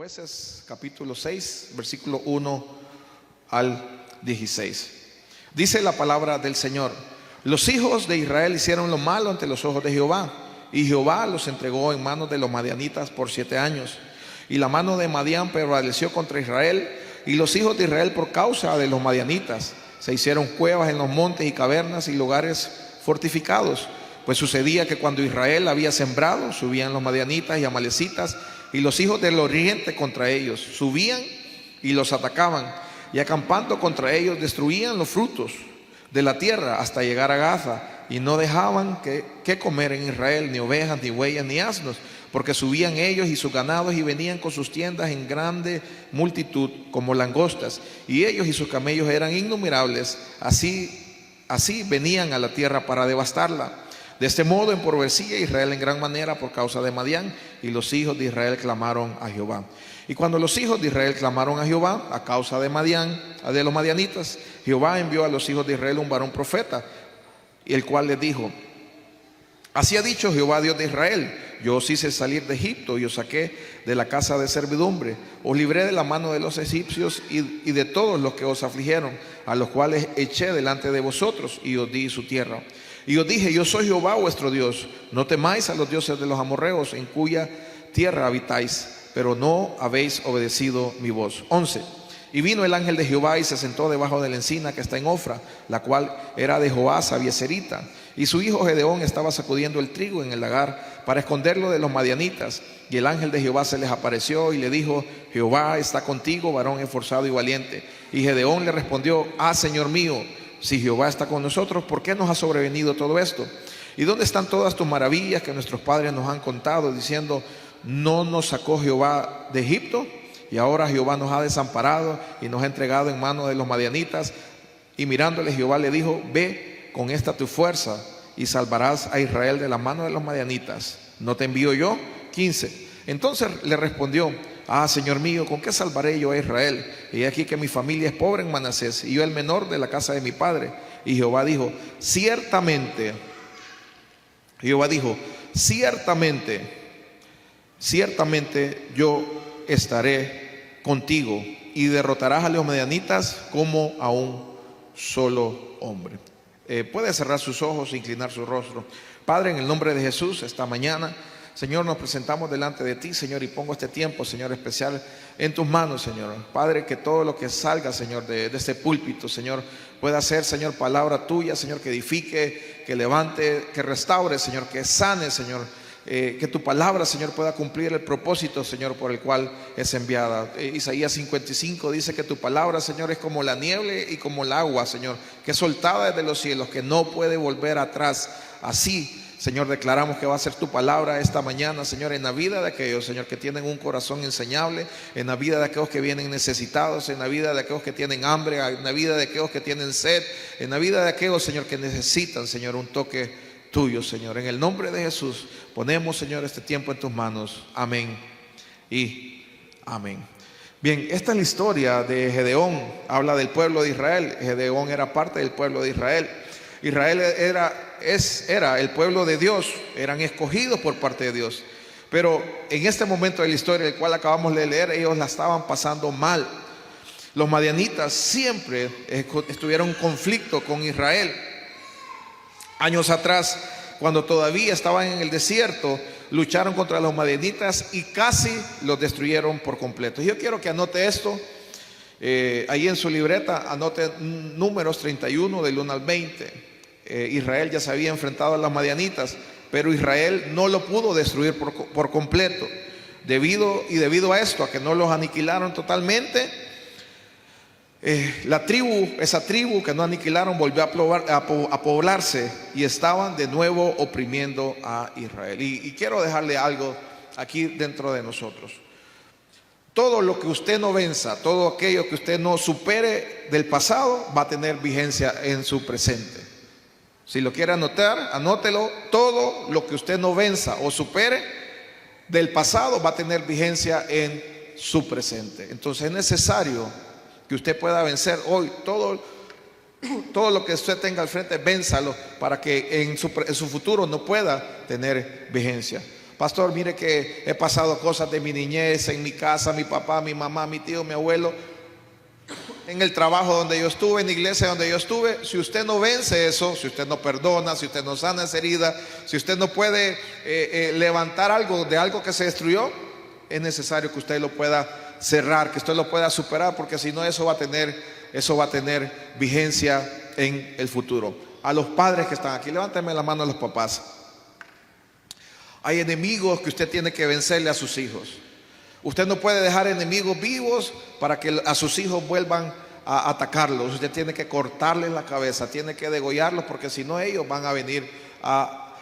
Jueces capítulo 6, versículo 1 al 16. Dice la palabra del Señor: los hijos de Israel hicieron lo malo ante los ojos de Jehová, y Jehová los entregó en manos de los madianitas por 7 años. Y la mano de Madián prevaleció contra Israel, y los hijos de Israel, por causa de los madianitas, se hicieron cuevas en los montes y cavernas y lugares fortificados. Pues sucedía que cuando Israel había sembrado, subían los madianitas y amalecitas y los hijos del oriente contra ellos, subían y los atacaban, y acampando contra ellos destruían los frutos de la tierra hasta llegar a Gaza, y no dejaban que comer en Israel ni ovejas, ni bueyes, ni asnos, porque subían ellos y sus ganados y venían con sus tiendas en grande multitud como langostas, y ellos y sus camellos eran innumerables. Así venían a la tierra para devastarla. De este modo empobrecía Israel en gran manera por causa de Madián, y los hijos de Israel clamaron a Jehová. Y cuando los hijos de Israel clamaron a Jehová a causa de Madián, de los madianitas, Jehová envió a los hijos de Israel un varón profeta, el cual les dijo: así ha dicho Jehová, Dios de Israel: yo os hice salir de Egipto y os saqué de la casa de servidumbre, os libré de la mano de los egipcios y de todos los que os afligieron, a los cuales eché delante de vosotros, y os di su tierra. Y os dije: yo soy Jehová vuestro Dios, no temáis a los dioses de los amorreos, en cuya tierra habitáis, pero no habéis obedecido mi voz. 11. Y vino el ángel de Jehová y se sentó debajo de la encina que está en Ofra, la cual era de Joás Abieserita, y su hijo Gedeón estaba sacudiendo el trigo en el lagar para esconderlo de los madianitas. Y el ángel de Jehová se les apareció y le dijo: Jehová está contigo, varón esforzado y valiente. Y Gedeón le respondió: Señor mío, si Jehová está con nosotros, ¿por qué nos ha sobrevenido todo esto? ¿Y dónde están todas tus maravillas que nuestros padres nos han contado, diciendo: no nos sacó Jehová de Egipto? Y ahora Jehová nos ha desamparado y nos ha entregado en manos de los madianitas. Y mirándole, Jehová le dijo: ve con esta tu fuerza y salvarás a Israel de la mano de los madianitas. ¿No te envío yo? 15. Entonces le respondió: Señor mío, ¿con qué salvaré yo a Israel? Y aquí que mi familia es pobre en Manasés, y yo el menor de la casa de mi padre. Y Jehová dijo: ciertamente yo estaré contigo, y derrotarás a los madianitas como a un solo hombre. Puede cerrar sus ojos e inclinar su rostro. Padre, en el nombre de Jesús, esta mañana, Señor, nos presentamos delante de ti, Señor, y pongo este tiempo, Señor, especial en tus manos, Señor. Padre, que todo lo que salga, Señor, de este púlpito, Señor, pueda ser, Señor, palabra tuya, Señor, que edifique, que levante, que restaure, Señor, que sane, Señor. Que tu palabra, Señor, pueda cumplir el propósito, Señor, por el cual es enviada. Isaías 55 dice que tu palabra, Señor, es como la nieve y como el agua, Señor, que es soltada desde los cielos, que no puede volver atrás. Así, Señor, declaramos que va a ser tu palabra esta mañana, Señor, en la vida de aquellos, Señor, que tienen un corazón enseñable, en la vida de aquellos que vienen necesitados, en la vida de aquellos que tienen hambre, en la vida de aquellos que tienen sed, en la vida de aquellos, Señor, que necesitan, Señor, un toque tuyo, Señor. En el nombre de Jesús ponemos, Señor, este tiempo en tus manos. Amén y amén. Bien, esta es la historia de Gedeón. Habla del pueblo de Israel. Gedeón era parte del pueblo de Israel. Israel era el pueblo de Dios, eran escogidos por parte de Dios. Pero en este momento de la historia, el cual acabamos de leer, ellos la estaban pasando mal. Los madianitas siempre estuvieron en conflicto con Israel. Años atrás, cuando todavía estaban en el desierto, lucharon contra los madianitas y casi los destruyeron por completo. Yo quiero que anote esto, ahí en su libreta, anote Números 31 del 1 al 20. Israel ya se había enfrentado a los madianitas, pero Israel no lo pudo destruir por completo. Debido a esto, a que no los aniquilaron totalmente, esa tribu que no aniquilaron volvió a poblarse y estaban de nuevo oprimiendo a Israel. Y quiero dejarle algo aquí dentro de nosotros. Todo lo que usted no venza, todo aquello que usted no supere del pasado, va a tener vigencia en su presente. Si lo quiere anotar, anótelo. Todo lo que usted no venza o supere del pasado va a tener vigencia en su presente. Entonces es necesario que usted pueda vencer hoy todo lo que usted tenga al frente, vénzalo para que en su futuro no pueda tener vigencia. pastor, mire que he pasado cosas de mi niñez, en mi casa, mi papá, mi mamá, mi tío, mi abuelo, en el trabajo donde yo estuve, en la iglesia donde yo estuve. Si usted no vence eso, si usted no perdona, si usted no sana esa herida, si usted no puede levantar algo de algo que se destruyó, es necesario que usted lo pueda cerrar, que usted lo pueda superar, porque si no eso va a tener vigencia en el futuro. A los padres que están aquí, levántame la mano a los papás. Hay enemigos que usted tiene que vencerle a sus hijos. Usted no puede dejar enemigos vivos para que a sus hijos vuelvan a atacarlos. Usted tiene que cortarles la cabeza, tiene que degollarlos, porque si no ellos van a venir a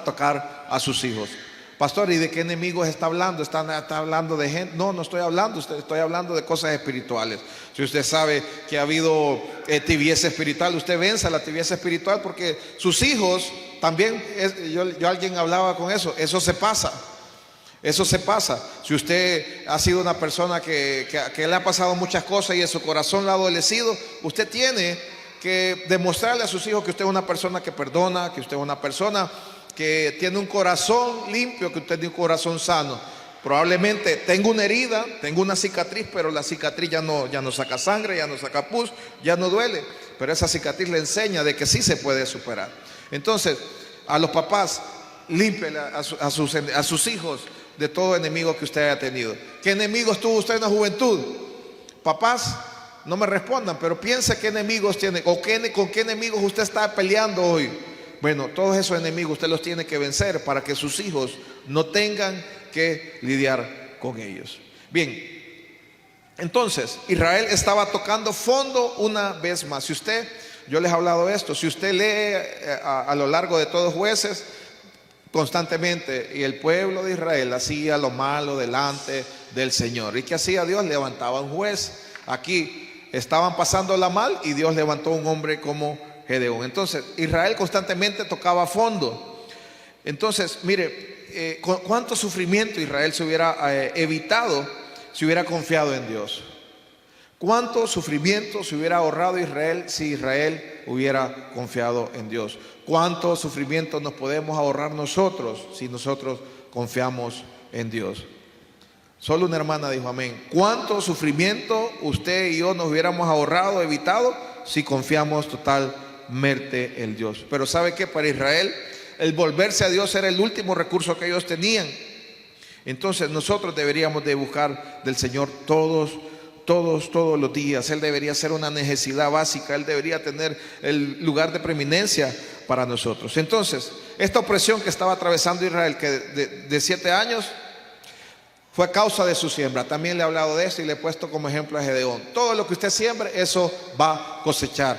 tocar a sus hijos. Pastor, ¿y de qué enemigos está hablando? ¿Está hablando de gente? No, no estoy hablando, estoy hablando de cosas espirituales. Si usted sabe que ha habido tibieza espiritual, usted venza la tibieza espiritual, porque sus hijos también, yo alguien hablaba con eso se pasa. Eso se pasa. Si usted ha sido una persona que le ha pasado muchas cosas y en su corazón le ha adolecido, usted tiene que demostrarle a sus hijos que usted es una persona que perdona, que usted es una persona que tiene un corazón limpio, que usted tiene un corazón sano. Probablemente tengo una herida, tengo una cicatriz, pero la cicatriz ya no saca sangre, ya no saca pus, ya no duele. Pero esa cicatriz le enseña de que sí se puede superar. Entonces, a los papás, límpiele a sus hijos de todo enemigo que usted haya tenido. ¿Qué enemigos tuvo usted en la juventud? Papás, no me respondan, pero piense qué enemigos tiene, o con qué enemigos usted está peleando hoy. Bueno, todos esos enemigos usted los tiene que vencer para que sus hijos no tengan que lidiar con ellos. Bien, entonces Israel estaba tocando fondo una vez más. Yo les he hablado de esto, si usted lee a lo largo de todos Jueces, constantemente, y el pueblo de Israel hacía lo malo delante del Señor. ¿Y qué hacía Dios? Levantaba un juez. Aquí estaban pasándola mal y Dios levantó un hombre como Gedeón. Entonces Israel constantemente tocaba fondo. Entonces mire, cuánto sufrimiento Israel se hubiera evitado si hubiera confiado en Dios. Cuánto sufrimiento se hubiera ahorrado Israel si Israel hubiera confiado en Dios. Cuánto sufrimiento nos podemos ahorrar nosotros si nosotros confiamos en Dios. Solo una hermana dijo amén. Cuánto sufrimiento usted y yo nos hubiéramos ahorrado, evitado, si confiamos totalmente en Dios. Pero ¿sabe qué? Para Israel el volverse a Dios era el último recurso que ellos tenían. Entonces nosotros deberíamos de buscar del Señor todos los días. Él debería ser una necesidad básica. Él debería tener el lugar de preeminencia para nosotros. Entonces, esta opresión que estaba atravesando Israel, que de 7 años, fue a causa de su siembra. También le he hablado de esto y le he puesto como ejemplo a Gedeón. Todo lo que usted siembre, eso va a cosechar.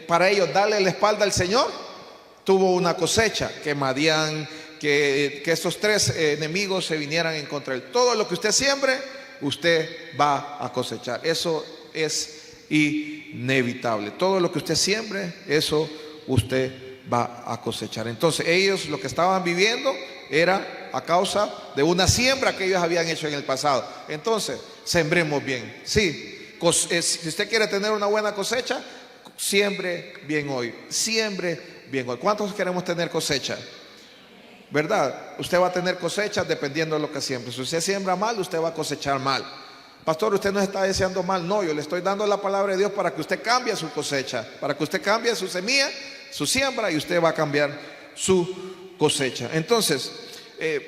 Para ellos darle la espalda al Señor, tuvo una cosecha. Que Madián, que estos 3 enemigos se vinieran en contra de él. Todo lo que usted siembre, usted va a cosechar. Eso es inevitable. Todo lo que usted siembre, eso usted va a cosechar. Entonces ellos lo que estaban viviendo era a causa de una siembra que ellos habían hecho en el pasado. Entonces sembremos bien. Sí, si usted quiere tener una buena cosecha, siembre bien hoy. Siembre bien hoy. ¿Cuántos queremos tener cosecha? ¿Verdad? Usted va a tener cosecha dependiendo de lo que siembre. Si usted siembra mal, usted va a cosechar mal. Pastor, usted no está deseando mal. No, yo le estoy dando la palabra de Dios para que usted cambie su cosecha, para que usted cambie su semilla, su siembra, y usted va a cambiar su cosecha. Entonces,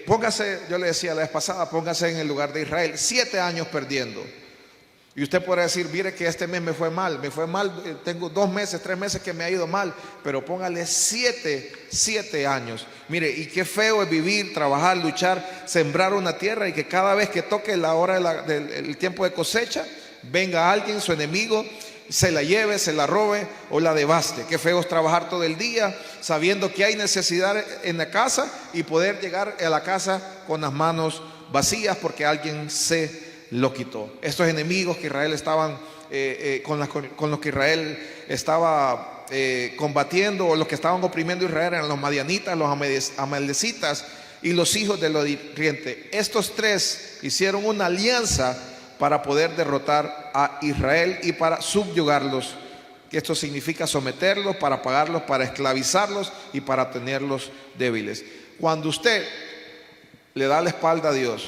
póngase, yo le decía la vez pasada, póngase en el lugar de Israel. 7 años perdiendo. Y usted podrá decir, mire que este mes me fue mal, tengo 2 meses, 3 meses que me ha ido mal, pero póngale 7 años. Mire, y qué feo es vivir, trabajar, luchar, sembrar una tierra, y que cada vez que toque la hora del tiempo de cosecha, venga alguien, su enemigo, se la lleve, se la robe o la devaste. Qué feo es trabajar todo el día sabiendo que hay necesidad en la casa y poder llegar a la casa con las manos vacías porque alguien se lo quitó. Estos enemigos que Israel estaban con los que Israel estaba combatiendo, o los que estaban oprimiendo a Israel, eran los madianitas, los amalecitas y los hijos del oriente. Estos 3 hicieron una alianza para poder derrotar a Israel y para subyugarlos. Esto significa someterlos, para pagarlos, para esclavizarlos y para tenerlos débiles. cuando usted le da la espalda a Dios,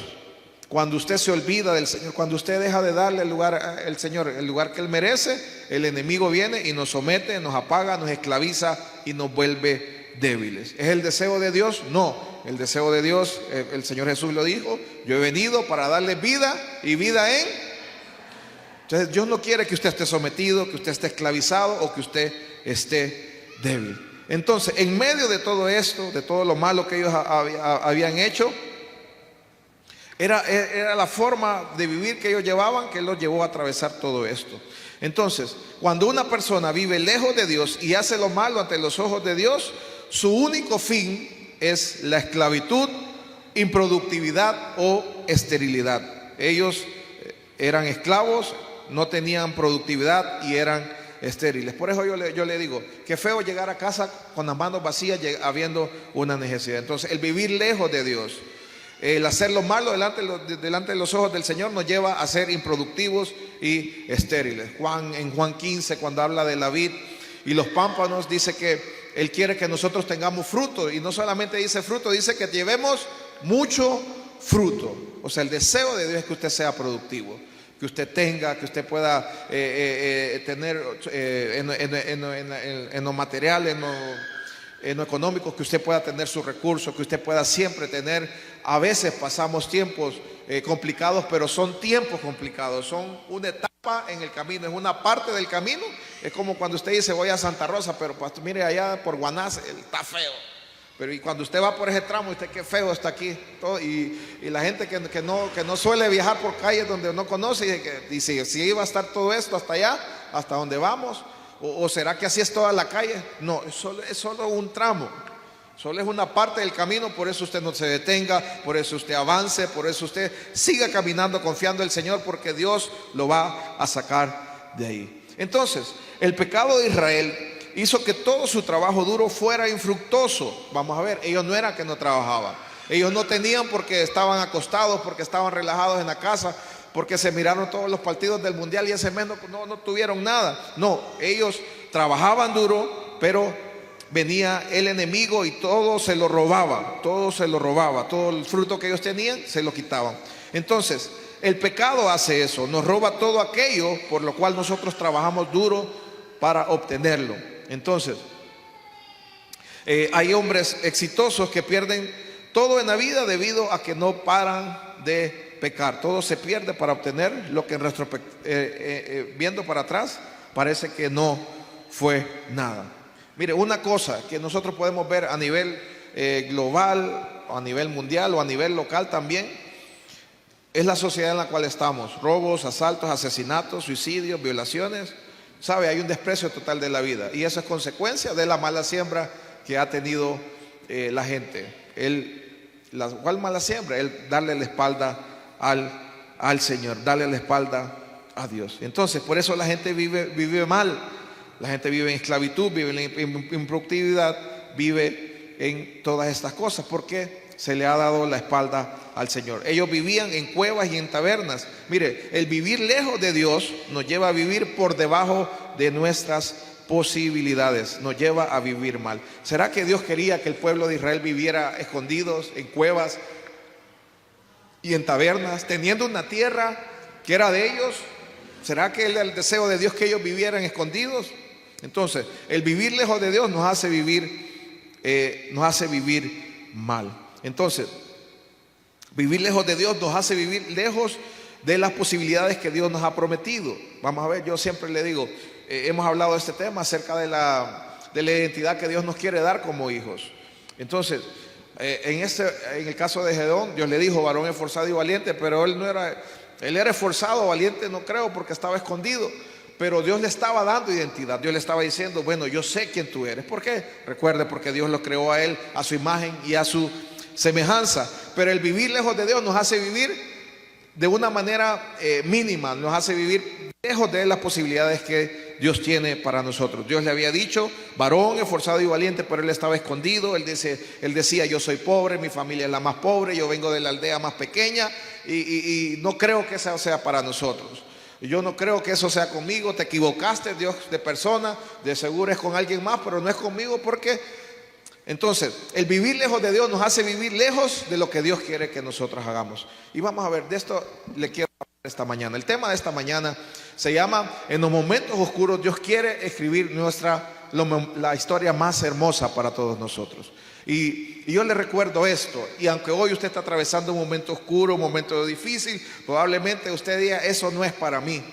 cuando usted se olvida del Señor, cuando usted deja de darle el lugar al Señor, el lugar que Él merece, el enemigo viene y nos somete, nos apaga, nos esclaviza y nos vuelve débiles. ¿Es el deseo de Dios? No, el deseo de Dios, el Señor Jesús lo dijo: yo he venido para darle vida y vida en... Entonces Dios no quiere que usted esté sometido, que usted esté esclavizado o que usted esté débil. Entonces, en medio de todo esto, de todo lo malo que ellos habían hecho, era la forma de vivir que ellos llevaban que los llevó a atravesar todo esto. Entonces, cuando una persona vive lejos de Dios y hace lo malo ante los ojos de Dios, su único fin es la esclavitud, improductividad o esterilidad. Ellos eran esclavos, no tenían productividad y eran estériles. Por eso yo le digo, qué feo llegar a casa con las manos vacías habiendo una necesidad. Entonces, el vivir lejos de Dios, el hacer lo malo delante de los ojos del Señor, nos lleva a ser improductivos y estériles. En Juan 15, cuando habla de la vid y los pámpanos, dice que Él quiere que nosotros tengamos fruto, y no solamente dice fruto, dice que llevemos mucho fruto. O sea, el deseo de Dios es que usted sea productivo, que usted tenga, que usted pueda tener en lo material, en lo económico, que usted pueda tener sus recursos, que usted pueda siempre tener. A veces pasamos tiempos complicados, pero son tiempos complicados, son una etapa en el camino, es una parte del camino. Es como cuando usted dice: voy a Santa Rosa, pero pastor, mire, allá por Guanás está feo. Pero y cuando usted va por ese tramo, usted, qué feo está aquí todo, y la gente que no suele viajar por calles donde no conoce, dice: si iba a estar todo esto hasta allá, hasta donde vamos, o será que así es toda la calle. No, es solo un tramo, solo es una parte del camino. Por eso usted no se detenga, por eso usted avance, por eso usted siga caminando confiando en el Señor, porque Dios lo va a sacar de ahí. Entonces, el pecado de Israel hizo que todo su trabajo duro fuera infructuoso. Vamos a ver, ellos no eran que no trabajaban, ellos no tenían porque estaban acostados, porque estaban relajados en la casa, porque se miraron todos los partidos del mundial y ese mes no tuvieron nada. No, ellos trabajaban duro, pero venía el enemigo y todo se lo robaba, todo el fruto que ellos tenían se lo quitaban. Entonces, el pecado hace eso, nos roba todo aquello por lo cual nosotros trabajamos duro para obtenerlo. Entonces, hay hombres exitosos que pierden todo en la vida debido a que no paran de pecar. Todo se pierde para obtener lo que en viendo para atrás parece que no fue nada. Mire, una cosa que nosotros podemos ver a nivel global, o a nivel mundial, o a nivel local también, es la sociedad en la cual estamos. Robos, asaltos, asesinatos, suicidios, violaciones. ¿Sabe? Hay un desprecio total de la vida, y eso es consecuencia de la mala siembra que ha tenido la gente. ¿Cuál mala siembra? El darle la espalda al Señor, darle la espalda a Dios. Entonces, por eso la gente vive mal, la gente vive en esclavitud, vive en improductividad, vive en todas estas cosas, porque se le ha dado la espalda al Señor. Ellos vivían en cuevas y en tabernas. Mire, el vivir lejos de Dios nos lleva a vivir por debajo de nuestras posibilidades, nos lleva a vivir mal. ¿Será que Dios quería que el pueblo de Israel viviera escondidos en cuevas y en tabernas, teniendo una tierra que era de ellos? ¿Será que era el deseo de Dios que ellos vivieran escondidos? Entonces, el vivir lejos de Dios nos hace vivir mal. Entonces, vivir lejos de Dios nos hace vivir lejos de las posibilidades que Dios nos ha prometido. Vamos a ver, yo siempre le digo, hemos hablado de este tema acerca de la identidad que Dios nos quiere dar como hijos. Entonces, en el caso de Gedeón, Dios le dijo: varón esforzado y valiente, pero él era esforzado o valiente, no creo, porque estaba escondido. Pero Dios le estaba dando identidad. Dios le estaba diciendo: bueno, yo sé quién tú eres. ¿Por qué? Recuerde, porque Dios lo creó a él a su imagen y a su semejanza. Pero el vivir lejos de Dios nos hace vivir de una manera mínima, nos hace vivir lejos de las posibilidades que Dios tiene para nosotros. Dios le había dicho: varón esforzado y valiente, pero él estaba escondido. Él decía: yo soy pobre, mi familia es la más pobre, yo vengo de la aldea más pequeña, y no creo que eso sea para nosotros. Yo no creo que eso sea conmigo. Te equivocaste, Dios, de persona. De seguro es con alguien más, pero no es conmigo, porque Entonces, el vivir lejos de Dios nos hace vivir lejos de lo que Dios quiere que nosotros hagamos. Y vamos a ver, de esto le quiero hablar esta mañana. El tema de esta mañana se llama: en los momentos oscuros Dios quiere escribir la historia más hermosa para todos nosotros. Y yo le recuerdo esto, y aunque hoy usted está atravesando un momento oscuro, un momento difícil, probablemente usted diga: eso no es para mí.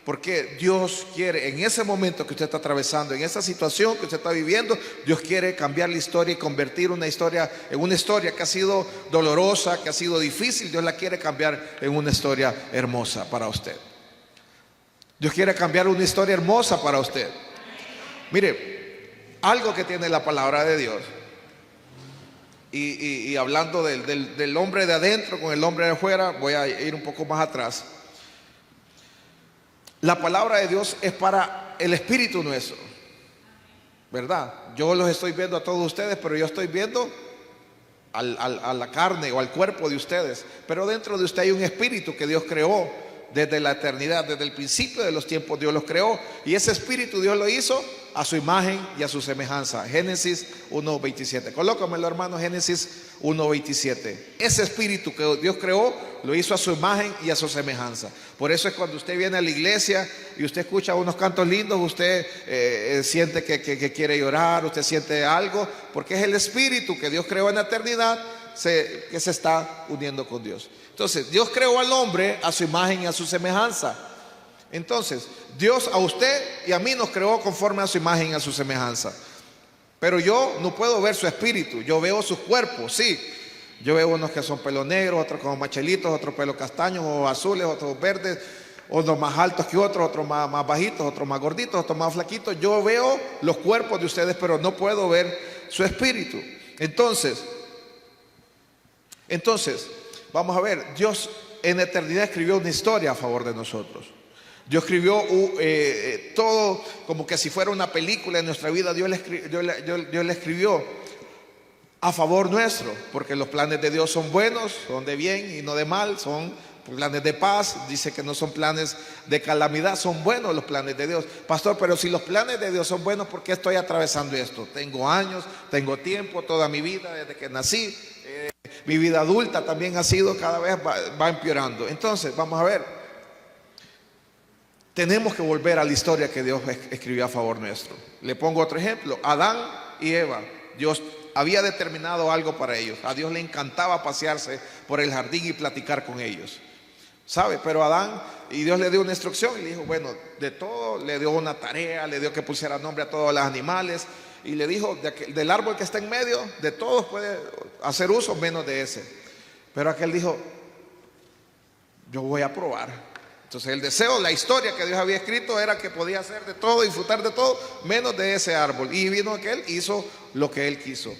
Porque Dios quiere, en ese momento que usted está atravesando, en esa situación que usted está viviendo, Dios quiere cambiar la historia y convertir una historia en una historia que ha sido dolorosa, que ha sido difícil. Dios la quiere cambiar en una historia hermosa para usted. Dios quiere cambiar una historia hermosa para usted. Mire, algo que tiene la palabra de Dios, y hablando del hombre de adentro con el hombre de afuera, voy a ir un poco más atrás. La palabra de Dios es para el espíritu nuestro, ¿verdad? Yo los estoy viendo a todos ustedes, pero yo estoy viendo a la carne o al cuerpo de ustedes. Pero dentro de usted hay un espíritu que Dios creó desde la eternidad, desde el principio de los tiempos Dios los creó. Y ese espíritu Dios lo hizo a su imagen y a su semejanza. Génesis 1:27. Colócamelo, hermano, Génesis 1:27. Ese espíritu que Dios creó lo hizo a su imagen y a su semejanza. Por eso es cuando usted viene a la iglesia y usted escucha unos cantos lindos, usted siente que quiere llorar, usted siente algo, porque es el espíritu que Dios creó en la eternidad que se está uniendo con Dios. Entonces, Dios creó al hombre a su imagen y a su semejanza. Entonces, Dios a usted y a mí nos creó conforme a su imagen y a su semejanza. Pero yo no puedo ver su espíritu, yo veo sus cuerpos, sí. Yo veo unos que son pelo negro, otros como machelitos, otros pelo castaños o azules, otros verdes, unos más altos que otros, otros más bajitos, otros más gorditos, otros más flaquitos. Yo veo los cuerpos de ustedes, pero no puedo ver su espíritu. Entonces, vamos a ver, Dios en la eternidad escribió una historia a favor de nosotros. Dios escribió todo como que si fuera una película en nuestra vida. Dios le escribió a favor nuestro, porque los planes de Dios son buenos, son de bien y no de mal, son planes de paz. Dice que no son planes de calamidad, son buenos los planes de Dios. Pastor, pero si los planes de Dios son buenos, ¿por qué estoy atravesando esto? Tengo años, tengo tiempo, toda mi vida desde que nací. Mi vida adulta también ha sido, cada vez va empeorando. Entonces, vamos a ver, tenemos que volver a la historia que Dios escribió a favor nuestro. Le pongo otro ejemplo: Adán y Eva. Dios había determinado algo para ellos. A Dios le encantaba pasearse por el jardín y platicar con ellos, ¿sabe? Pero Adán, y Dios le dio una instrucción y le dijo, bueno, de todo, le dio una tarea, le dio que pusiera nombre a todos los animales. Y le dijo, del árbol que está en medio, de todos puede hacer uso menos de ese. Pero aquel dijo, yo voy a probar. Entonces el deseo, la historia que Dios había escrito era que podía hacer de todo, disfrutar de todo, menos de ese árbol. Y vino aquel, hizo lo que él quiso.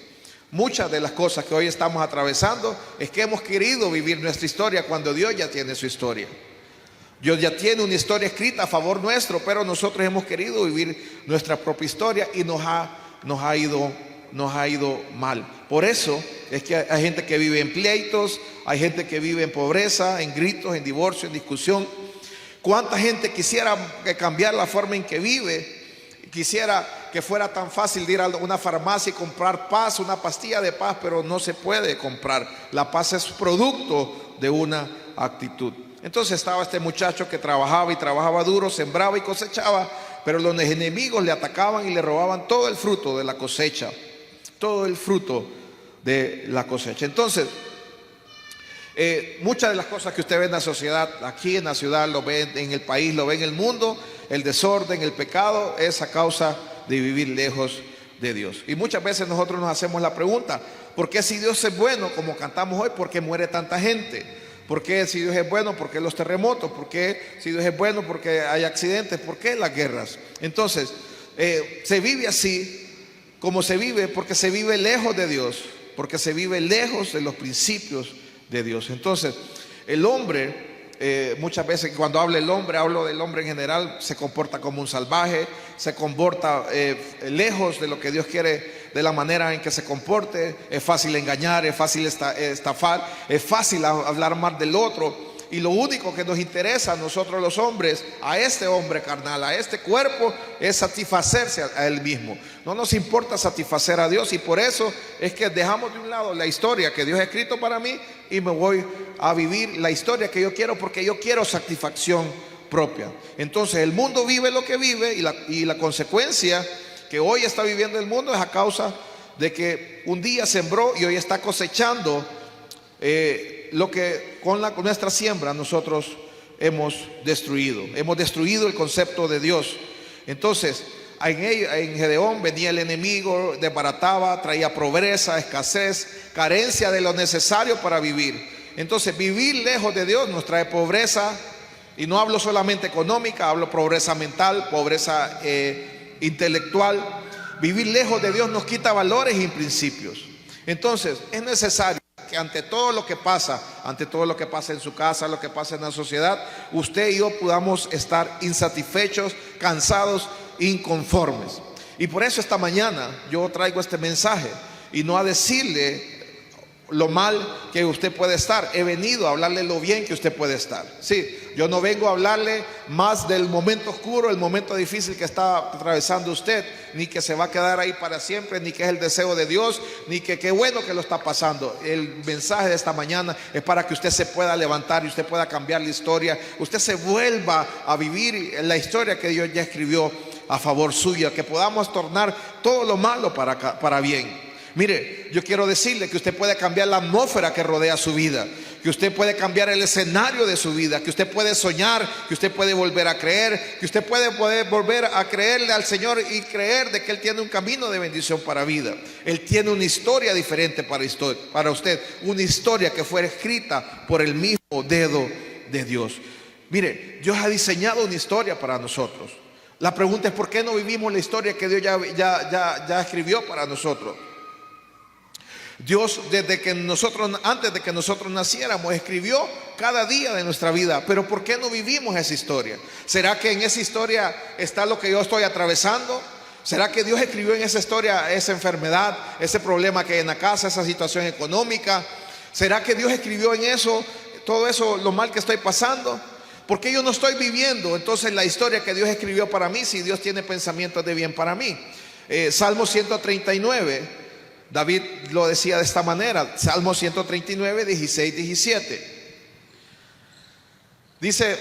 Muchas de las cosas que hoy estamos atravesando es que hemos querido vivir nuestra historia cuando Dios ya tiene su historia. Dios ya tiene una historia escrita a favor nuestro, pero nosotros hemos querido vivir nuestra propia historia y nos ha ido mal. Por eso es que hay gente que vive en pleitos, hay gente que vive en pobreza, en gritos, en divorcio, en discusión. ¿Cuánta gente quisiera cambiar la forma en que vive? Quisiera que fuera tan fácil de ir a una farmacia y comprar paz, una pastilla de paz, pero no se puede comprar. La paz es producto de una actitud. Entonces estaba este muchacho que trabajaba y trabajaba duro, sembraba y cosechaba, pero los enemigos le atacaban y le robaban todo el fruto de la cosecha, todo el fruto de la cosecha. Entonces, muchas de las cosas que usted ve en la sociedad, aquí en la ciudad, lo ve en el país, lo ve en el mundo, el desorden, el pecado, es a causa de vivir lejos de Dios. Y muchas veces nosotros nos hacemos la pregunta, ¿por qué si Dios es bueno, como cantamos hoy, por qué muere tanta gente? ¿Por qué si Dios es bueno, por qué los terremotos? ¿Por qué si Dios es bueno, por qué hay accidentes? ¿Por qué las guerras? Entonces, se vive así como se vive porque se vive lejos de Dios, porque se vive lejos de los principios de Dios. Entonces, el hombre, muchas veces cuando hablo del hombre, hablo del hombre en general, se comporta como un salvaje, se comporta lejos de lo que Dios quiere, de la manera en que se comporte. Es fácil engañar, es fácil estafar, es fácil hablar mal del otro. y lo único que nos interesa a nosotros los hombres, a este hombre carnal, a este cuerpo, es satisfacerse a él mismo. No nos importa satisfacer a Dios, y por eso es que dejamos de un lado la historia que Dios ha escrito para mí y me voy a vivir la historia que yo quiero, porque yo quiero satisfacción propia. Entonces el mundo vive lo que vive, y la consecuencia que hoy está viviendo el mundo es a causa de que un día sembró y hoy está cosechando lo que con nuestra siembra nosotros hemos destruido. Hemos destruido el concepto de Dios. Entonces en Gedeón venía el enemigo, desbarataba, traía pobreza, escasez, carencia de lo necesario para vivir. Entonces vivir lejos de Dios nos trae pobreza, y no hablo solamente económica, hablo pobreza mental, pobreza intelectual. Vivir lejos de Dios nos quita valores y principios. Entonces es necesario que ante todo lo que pasa en su casa, lo que pasa en la sociedad, usted y yo podamos estar insatisfechos, cansados, inconformes. Y por eso esta mañana yo traigo este mensaje, y no a decirle lo mal que usted puede estar. He venido a hablarle lo bien que usted puede estar. Sí, yo no vengo a hablarle más del momento oscuro, el momento difícil que está atravesando usted, ni que se va a quedar ahí para siempre, ni que es el deseo de Dios, ni que qué bueno que lo está pasando. El mensaje de esta mañana es para que usted se pueda levantar y usted pueda cambiar la historia, usted se vuelva a vivir la historia que Dios ya escribió a favor suya, que podamos tornar todo lo malo para bien. Mire, yo quiero decirle que usted puede cambiar la atmósfera que rodea su vida, que usted puede cambiar el escenario de su vida, que usted puede soñar, que usted puede volver a creer, que usted puede volver a creerle al Señor y creer de que Él tiene un camino de bendición para vida. Él tiene una historia diferente para usted, una historia que fue escrita por el mismo dedo de Dios. Mire, Dios ha diseñado una historia para nosotros. La pregunta es: ¿por qué no vivimos la historia que Dios ya escribió para nosotros? Dios, antes de que nosotros naciéramos, escribió cada día de nuestra vida. Pero ¿por qué no vivimos esa historia? ¿Será que en esa historia está lo que yo estoy atravesando? ¿Será que Dios escribió en esa historia esa enfermedad, ese problema que hay en la casa, esa situación económica? ¿Será que Dios escribió en eso, todo eso, lo mal que estoy pasando? ¿Por qué yo no estoy viviendo entonces la historia que Dios escribió para mí, si Dios tiene pensamientos de bien para mí? Salmo 139, David lo decía de esta manera. Salmo 139, 16, 17. Dice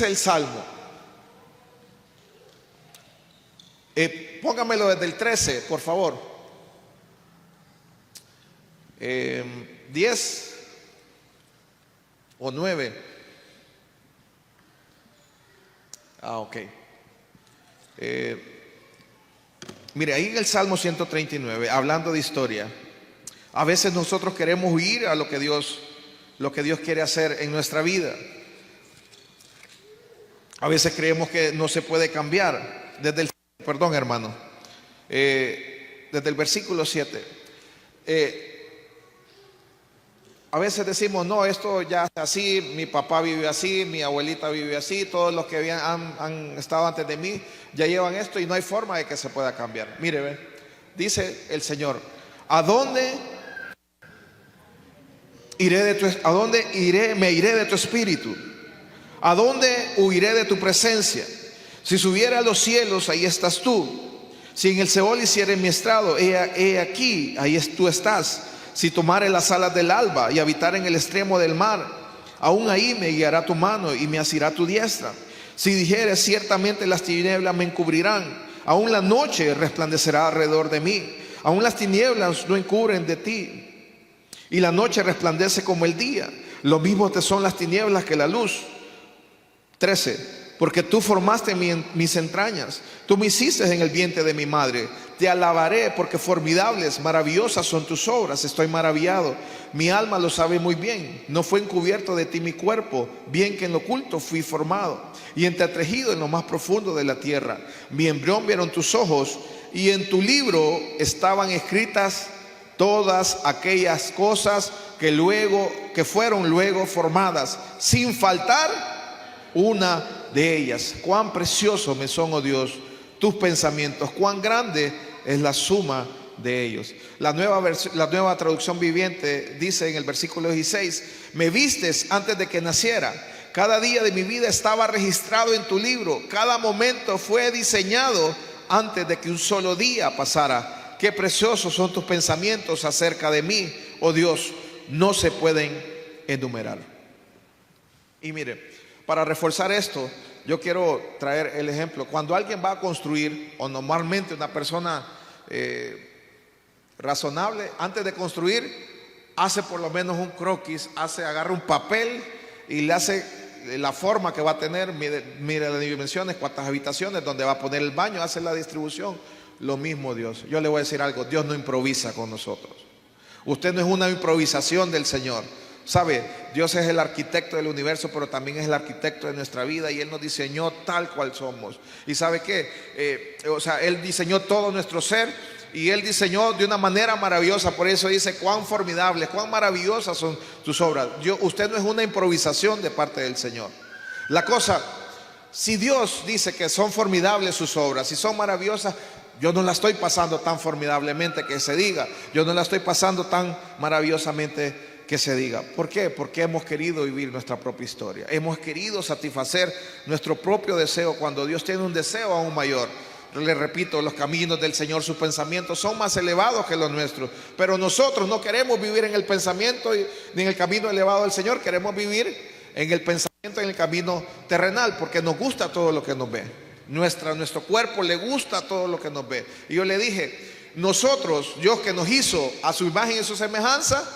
el Salmo, póngamelo desde el 13, por favor. 10 o 9. Ok. Mire, ahí en el Salmo 139, hablando de historia, a veces nosotros queremos huir a lo que Dios quiere hacer en nuestra vida. A veces creemos que no se puede cambiar. Desde el versículo 7. A veces decimos: no, esto ya está así, mi papá vive así, mi abuelita vive así, todos los que han estado antes de mí ya llevan esto, y no hay forma de que se pueda cambiar. Mire, dice el Señor: ¿a dónde me iré de tu espíritu? ¿A dónde huiré de tu presencia? Si subiera a los cielos, ahí estás tú. Si en el Seol hiciere mi estrado, he aquí, ahí tú estás. Si tomare las alas del alba y habitar en el extremo del mar, aún ahí me guiará tu mano y me asirá tu diestra. Si dijere: ciertamente las tinieblas me encubrirán, aún la noche resplandecerá alrededor de mí. Aún las tinieblas no encubren de ti, y la noche resplandece como el día. Lo mismo te son las tinieblas que la luz. 13. Porque tú formaste mis entrañas, tú me hiciste en el vientre de mi madre. Te alabaré porque formidables, maravillosas son tus obras. Estoy maravillado, mi alma lo sabe muy bien. No fue encubierto de ti mi cuerpo, bien que en lo oculto fui formado y entretejido en lo más profundo de la tierra. Mi embrión vieron tus ojos, y en tu libro estaban escritas todas aquellas cosas que fueron luego formadas, sin faltar una de ellas. Cuán precioso me son, oh Dios, tus pensamientos, cuán grande es la suma de ellos. La nueva traducción viviente dice en el versículo 16: me vistes antes de que naciera. Cada día de mi vida estaba registrado en tu libro. Cada momento fue diseñado antes de que un solo día pasara. Qué preciosos son tus pensamientos acerca de mí, oh Dios, no se pueden enumerar. Y mire, para reforzar esto, yo quiero traer el ejemplo. Cuando alguien va a construir, o normalmente una persona razonable, antes de construir, hace por lo menos un croquis, agarra un papel y le hace la forma que va a tener, mire las dimensiones, cuántas habitaciones, donde va a poner el baño, hace la distribución. Lo mismo Dios. Yo le voy a decir algo: Dios no improvisa con nosotros. Usted no es una improvisación del Señor. Sabe, Dios es el arquitecto del universo, pero también es el arquitecto de nuestra vida, y Él nos diseñó tal cual somos. Y sabe qué, Él diseñó todo nuestro ser, y Él diseñó de una manera maravillosa. Por eso dice: cuán formidables, cuán maravillosas son tus obras. Usted no es una improvisación de parte del Señor. La cosa, si Dios dice que son formidables sus obras, si son maravillosas, yo no la estoy pasando tan formidablemente que se diga. Yo no la estoy pasando tan maravillosamente que se diga. ¿Por qué? Porque hemos querido vivir nuestra propia historia. Hemos querido satisfacer nuestro propio deseo, cuando Dios tiene un deseo aún mayor. Le repito, los caminos del Señor, sus pensamientos son más elevados que los nuestros. Pero nosotros no queremos vivir en el pensamiento ni en el camino elevado del Señor. Queremos vivir en el pensamiento, en el camino terrenal, porque nos gusta todo lo que nos ve. Nuestro cuerpo le gusta todo lo que nos ve. Y yo le dije: nosotros, Dios que nos hizo a su imagen y su semejanza,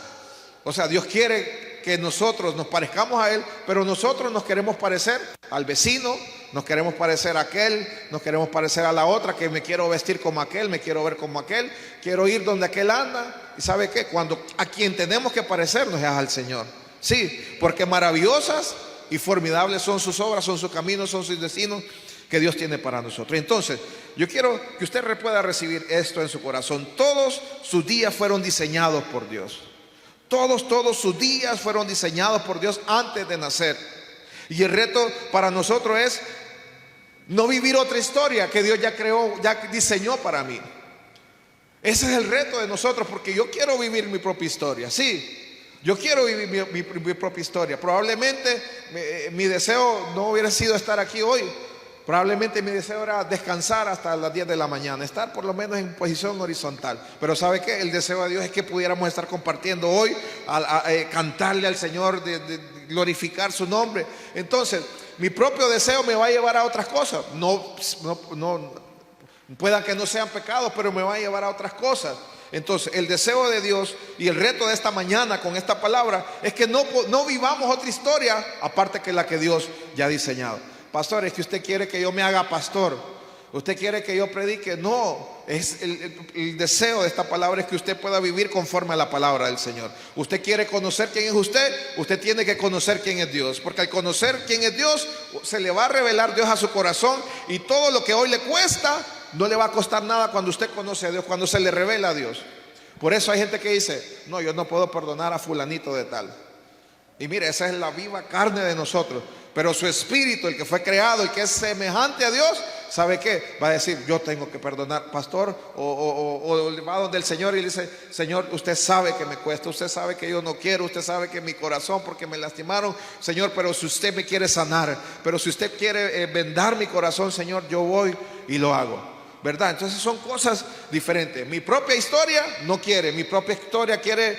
o sea, Dios quiere que nosotros nos parezcamos a Él, pero nosotros nos queremos parecer al vecino, nos queremos parecer a aquel, nos queremos parecer a la otra, que me quiero vestir como aquel, me quiero ver como aquel, quiero ir donde aquel anda. ¿Y sabe qué? Cuando a quien tenemos que parecernos es al Señor. Sí, porque maravillosas y formidables son sus obras, son sus caminos, son sus destinos que Dios tiene para nosotros. Entonces, yo quiero que usted pueda recibir esto en su corazón. Todos sus días fueron diseñados por Dios. Todos sus días fueron diseñados por Dios antes de nacer. Y el reto para nosotros es no vivir otra historia que Dios ya creó, ya diseñó para mí. Ese es el reto de nosotros, porque yo quiero vivir mi propia historia. Sí, yo quiero vivir mi propia historia. Probablemente mi deseo no hubiera sido estar aquí hoy. Probablemente mi deseo era descansar hasta las 10 de la mañana, estar por lo menos en posición horizontal. Pero ¿sabe qué? El deseo de Dios es que pudiéramos estar compartiendo hoy, cantarle al Señor, de glorificar su nombre. Entonces, mi propio deseo me va a llevar a otras cosas. No, puedan que no sean pecados, pero me va a llevar a otras cosas. Entonces, el deseo de Dios y el reto de esta mañana con esta palabra es que no vivamos otra historia aparte que la que Dios ya ha diseñado. Pastor, es que usted quiere que yo me haga pastor, usted quiere que yo predique. No, es el deseo de esta palabra es que usted pueda vivir conforme a la palabra del Señor. Usted quiere conocer quién es usted tiene que conocer quién es Dios, porque al conocer quién es Dios, se le va a revelar Dios a su corazón, y todo lo que hoy le cuesta, no le va a costar nada cuando usted conoce a Dios, cuando se le revela a Dios. Por eso hay gente que dice: no, yo no puedo perdonar a fulanito de tal. Y mire, esa es la viva carne de nosotros. Pero su espíritu, el que fue creado, el que es semejante a Dios, ¿sabe qué? Va a decir: yo tengo que perdonar, pastor. O va donde el Señor y le dice: Señor, usted sabe que me cuesta, usted sabe que yo no quiero, usted sabe que mi corazón, porque me lastimaron, Señor, pero si usted me quiere sanar, pero si usted quiere vendar mi corazón, Señor, yo voy y lo hago. ¿Verdad? Entonces son cosas diferentes. Mi propia historia no quiere. Mi propia historia quiere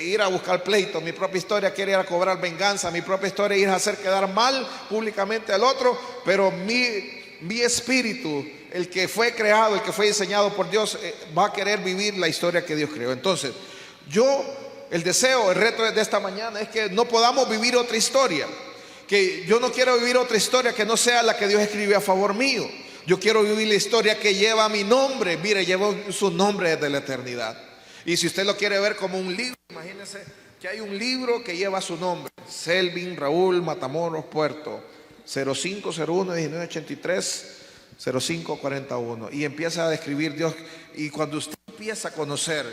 ir a buscar pleito. Mi propia historia quiere ir a cobrar venganza. Mi propia historia ir a hacer quedar mal públicamente al otro. Pero mi espíritu, el que fue creado, el que fue diseñado por Dios, va a querer vivir la historia que Dios creó. Entonces, el deseo, el reto de esta mañana es que no podamos vivir otra historia. Que yo no quiero vivir otra historia que no sea la que Dios escribió a favor mío. Yo quiero vivir la historia que lleva mi nombre. Mire, lleva su nombre desde la eternidad. Y si usted lo quiere ver como un libro, imagínese que hay un libro que lleva su nombre: Selvin Raúl Matamoros Puerto, 0501-1983-0541. Y empieza a describir Dios. Y cuando usted empieza a conocer,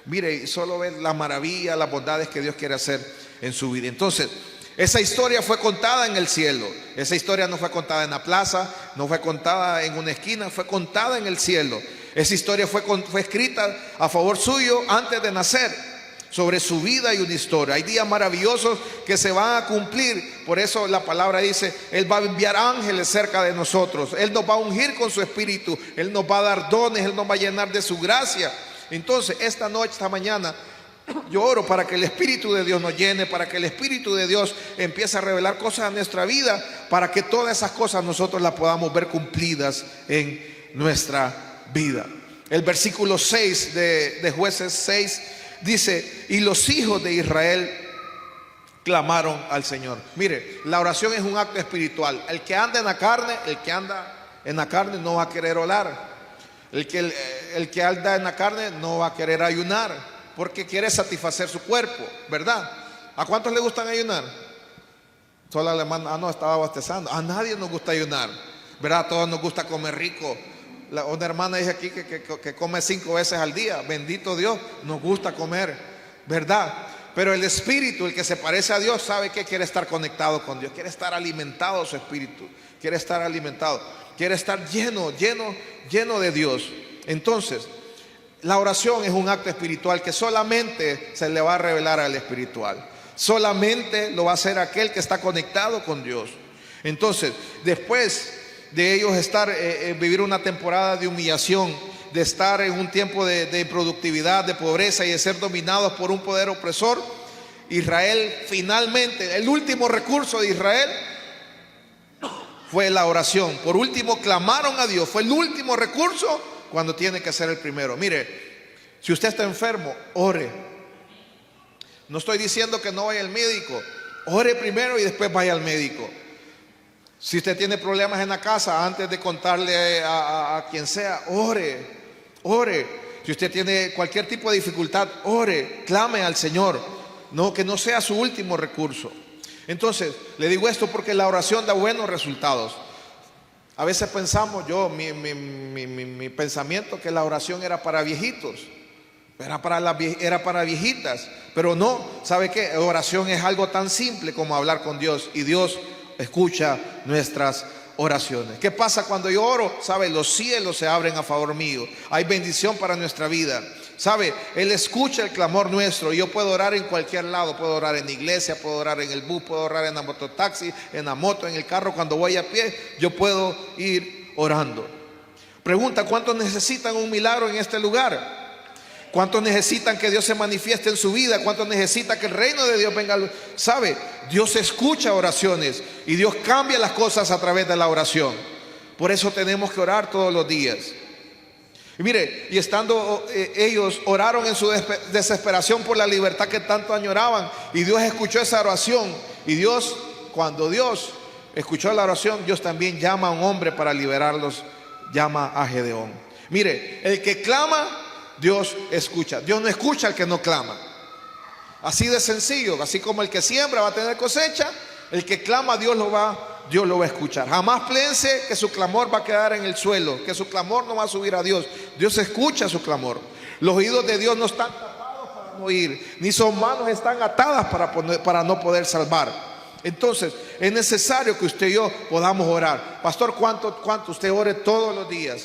mire, solo ve la maravilla, las bondades que Dios quiere hacer en su vida. Entonces, esa historia fue contada en el cielo. Esa historia no fue contada en la plaza, no fue contada en una esquina, fue contada en el cielo. Esa historia fue escrita a favor suyo antes de nacer, sobre su vida y una historia. Hay días maravillosos que se van a cumplir. Por eso la palabra dice: Él va a enviar ángeles cerca de nosotros. Él nos va a ungir con su espíritu. Él nos va a dar dones. Él nos va a llenar de su gracia. Entonces, esta noche, esta mañana, yo oro para que el Espíritu de Dios nos llene, para que el Espíritu de Dios empiece a revelar cosas en nuestra vida, para que todas esas cosas nosotros las podamos ver cumplidas en nuestra vida. El versículo 6 de Jueces 6 dice: y los hijos de Israel clamaron al Señor. Mire, la oración es un acto espiritual. El que anda en la carne no va a querer orar. El que anda en la carne no va a querer ayunar, porque quiere satisfacer su cuerpo, ¿verdad? ¿A cuántos le gustan ayunar? Solo a la hermana, no, estaba bostezando. A nadie nos gusta ayunar, ¿verdad? A todos nos gusta comer rico. Una hermana dice aquí que come 5 veces al día. Bendito Dios, nos gusta comer, ¿verdad? Pero el espíritu, el que se parece a Dios, sabe que quiere estar conectado con Dios, quiere estar alimentado su espíritu, quiere estar alimentado, quiere estar lleno de Dios. Entonces, la oración es un acto espiritual que solamente se le va a revelar al espiritual. Solamente lo va a hacer aquel que está conectado con Dios. Entonces, después de ellos vivir una temporada de humillación, de estar en un tiempo de improductividad, de pobreza y de ser dominados por un poder opresor, Israel finalmente, el último recurso de Israel fue la oración. Por último clamaron a Dios. Fue el último recurso cuando tiene que ser el primero. Mire, si usted está enfermo, ore. No estoy diciendo que no vaya al médico. Ore primero y después vaya al médico. Si usted tiene problemas en la casa, antes de contarle a quien sea, ore. Si usted tiene cualquier tipo de dificultad, ore, clame al Señor. No, que no sea su último recurso. Entonces, le digo esto porque la oración da buenos resultados. A veces pensamos, mi pensamiento, que la oración era para viejitos, era para viejitas. Pero no, ¿sabe qué? Oración es algo tan simple como hablar con Dios, y Dios escucha nuestras oraciones. ¿Qué pasa cuando yo oro? ¿Sabe? Los cielos se abren a favor mío. Hay bendición para nuestra vida. ¿Sabe? Él escucha el clamor nuestro. Yo puedo orar en cualquier lado. Puedo orar en la iglesia, puedo orar en el bus, puedo orar en la mototaxi, en la moto, en el carro, cuando voy a pie. Yo puedo ir orando. Pregunta: ¿cuántos necesitan un milagro en este lugar? ¿Cuántos necesitan que Dios se manifieste en su vida? ¿Cuántos necesitan que el reino de Dios venga? ¿Sabe? Dios escucha oraciones y Dios cambia las cosas a través de la oración. Por eso tenemos que orar todos los días. Y mire, y estando ellos oraron en su desesperación por la libertad que tanto añoraban, y Dios escuchó esa oración. Y Dios, cuando Dios escuchó la oración, Dios también llama a un hombre para liberarlos. Llama a Gedeón. Mire, el que clama, Dios escucha. Dios no escucha al que no clama. Así de sencillo. Así como el que siembra va a tener cosecha, el que clama, Dios lo va a escuchar. Jamás piense que su clamor va a quedar en el suelo, que su clamor no va a subir a Dios. Dios escucha su clamor. Los oídos de Dios no están tapados para no oír, ni sus manos están atadas para no poder salvar. Entonces es necesario que usted y yo podamos orar. Pastor, ¿cuánto usted ore todos los días?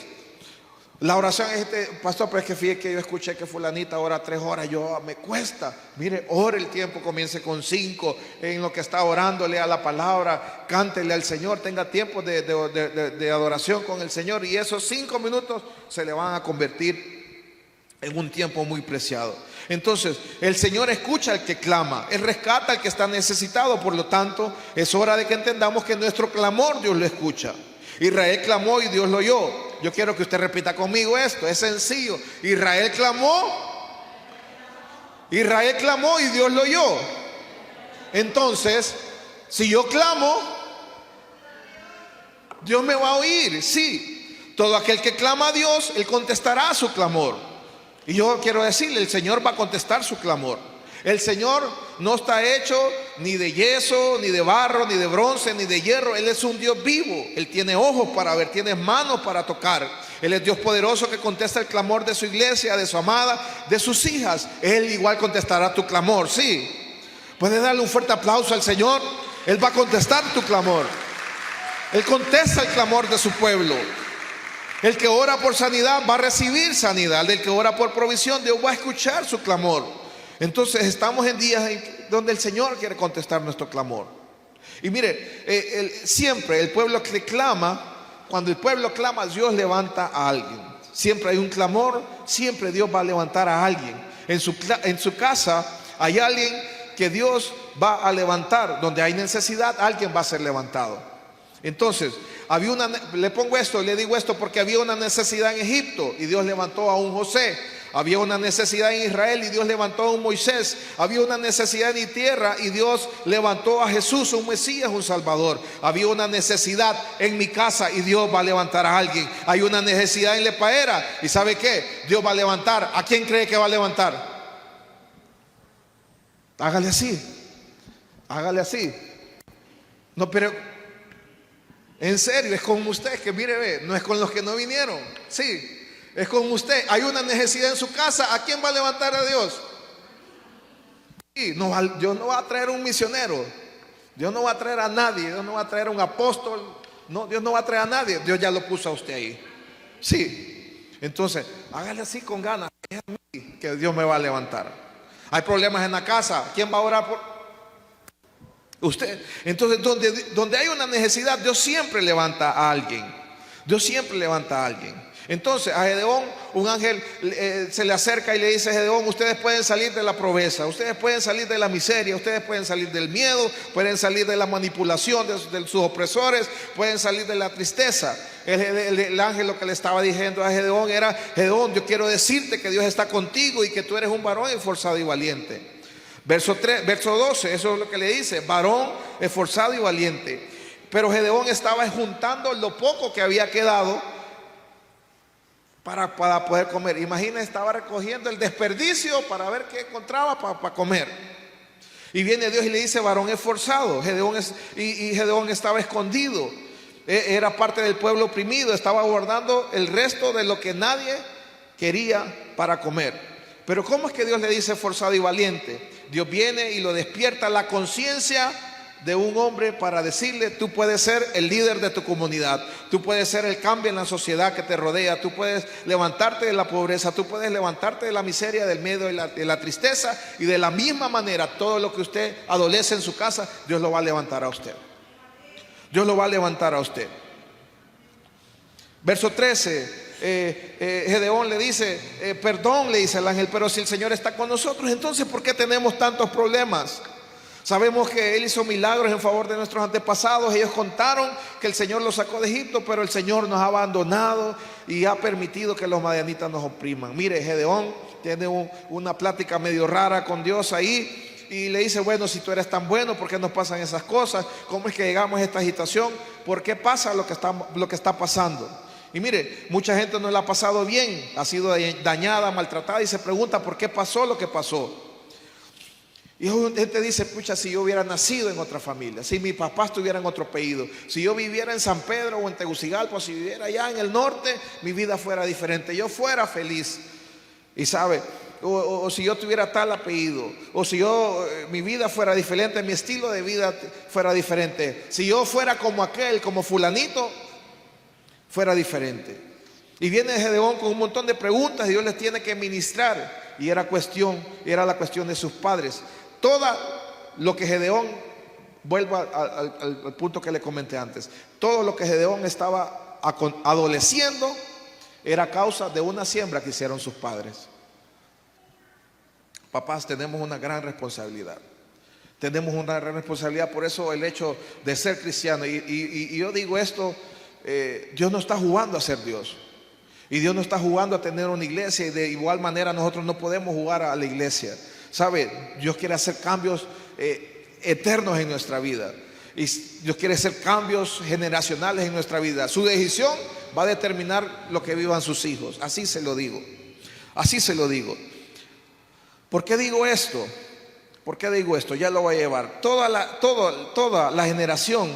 La oración es pastor, pero es que fíjate que yo escuché que fulanita ora 3 horas, me cuesta. Mire, ore el tiempo, comience con 5, en lo que está orando, lea la palabra, cántele al Señor, tenga tiempo de adoración con el Señor, y esos 5 minutos se le van a convertir en un tiempo muy preciado. Entonces, el Señor escucha al que clama, Él rescata al que está necesitado. Por lo tanto, es hora de que entendamos que nuestro clamor Dios lo escucha. Israel clamó y Dios lo oyó. Yo quiero que usted repita conmigo esto, es sencillo. Israel clamó y Dios lo oyó. Entonces, si yo clamo, Dios me va a oír. Sí, todo aquel que clama a Dios, Él contestará su clamor. Y yo quiero decirle, el Señor va a contestar su clamor. El Señor no está hecho ni de yeso, ni de barro, ni de bronce, ni de hierro. Él es un Dios vivo. Él tiene ojos para ver, tiene manos para tocar. Él es Dios poderoso que contesta el clamor de su iglesia, de su amada, de sus hijas. Él igual contestará tu clamor, sí. Puedes darle un fuerte aplauso al Señor. Él va a contestar tu clamor. Él contesta el clamor de su pueblo. El que ora por sanidad va a recibir sanidad. El que ora por provisión, Dios va a escuchar su clamor. Entonces estamos en días donde el Señor quiere contestar nuestro clamor. Y mire, siempre el pueblo que clama, cuando el pueblo clama, Dios levanta a alguien. Siempre hay un clamor, siempre Dios va a levantar a alguien. En su casa hay alguien que Dios va a levantar. Donde hay necesidad, alguien va a ser levantado. Entonces, le pongo esto, le digo esto porque había una necesidad en Egipto y Dios levantó a un José. Había una necesidad en Israel y Dios levantó a un Moisés. Había una necesidad en mi tierra y Dios levantó a Jesús, un Mesías, un Salvador. Había una necesidad en mi casa y Dios va a levantar a alguien. Hay una necesidad en Lepaera y ¿sabe qué? Dios va a levantar. ¿A quién cree que va a levantar? Hágale así. Hágale así. No, pero en serio, es con usted que mire, ve, no es con los que no vinieron. Sí. Es con usted. Hay una necesidad en su casa. ¿A quién va a levantar a Dios? Sí, Dios no va a traer un misionero. Dios no va a traer a nadie. Dios no va a traer a un apóstol. No, Dios no va a traer a nadie. Dios ya lo puso a usted ahí. Sí. Entonces, hágale así con ganas. Es a mí que Dios me va a levantar. Hay problemas en la casa. ¿Quién va a orar por usted? Entonces, donde hay una necesidad, Dios siempre levanta a alguien. Dios siempre levanta a alguien. Entonces a Gedeón un ángel se le acerca y le dice: Gedeón, ustedes pueden salir de la pobreza, ustedes pueden salir de la miseria, ustedes pueden salir del miedo, pueden salir de la manipulación de sus opresores, pueden salir de la tristeza. El ángel lo que le estaba diciendo a Gedeón era: Gedeón, yo quiero decirte que Dios está contigo y que tú eres un varón esforzado y valiente. Verso 12, eso es lo que le dice: varón esforzado y valiente. Pero Gedeón estaba juntando lo poco que había quedado para poder comer. Imagínense, estaba recogiendo el desperdicio para ver qué encontraba para comer. Y viene Dios y le dice: varón esforzado. Gedeón estaba escondido. Era parte del pueblo oprimido. Estaba guardando el resto de lo que nadie quería para comer. Pero ¿cómo es que Dios le dice esforzado y valiente? Dios viene y lo despierta la conciencia de un hombre para decirle: tú puedes ser el líder de tu comunidad, tú puedes ser el cambio en la sociedad que te rodea, tú puedes levantarte de la pobreza, tú puedes levantarte de la miseria, del miedo, de la tristeza. Y de la misma manera, todo lo que usted adolece en su casa, Dios lo va a levantar a usted. Dios lo va a levantar a usted. Verso 13. Gedeón le dice: perdón, le dice el ángel, pero si el Señor está con nosotros, entonces ¿por qué tenemos tantos problemas? Sabemos que Él hizo milagros en favor de nuestros antepasados. Ellos contaron que el Señor los sacó de Egipto, pero el Señor nos ha abandonado y ha permitido que los madianitas nos opriman. Mire, Gedeón tiene una plática medio rara con Dios ahí y le dice: bueno, si tú eres tan bueno, ¿por qué nos pasan esas cosas? ¿Cómo es que llegamos a esta agitación? ¿Por qué pasa lo que está pasando? Y mire, mucha gente no la ha pasado bien, ha sido dañada, maltratada y se pregunta por qué pasó lo que pasó. Y gente dice: pucha, si yo hubiera nacido en otra familia, si mis papás tuvieran otro apellido, si yo viviera en San Pedro o en Tegucigalpa, si viviera allá en el norte, mi vida fuera diferente, yo fuera feliz. Y sabe, o si yo tuviera tal apellido, o si mi vida fuera diferente, mi estilo de vida fuera diferente, si yo fuera como aquel, como fulanito, fuera diferente. Y viene Gedeón con un montón de preguntas y Dios les tiene que ministrar. Y era la cuestión de sus padres. Todo lo que Gedeón, vuelvo al punto que le comenté antes, todo lo que Gedeón estaba adoleciendo era causa de una siembra que hicieron sus padres. Papás, tenemos una gran responsabilidad. Tenemos una gran responsabilidad. Por eso el hecho de ser cristiano, y yo digo esto, Dios no está jugando a ser Dios. Y Dios no está jugando a tener una iglesia. Y de igual manera nosotros no podemos jugar a la iglesia. ¿Sabe? Dios quiere hacer cambios eternos en nuestra vida. Y Dios quiere hacer cambios generacionales en nuestra vida. Su decisión va a determinar lo que vivan sus hijos. Así se lo digo. Así se lo digo. ¿Por qué digo esto? ¿Por qué digo esto? Ya lo voy a llevar. Toda la generación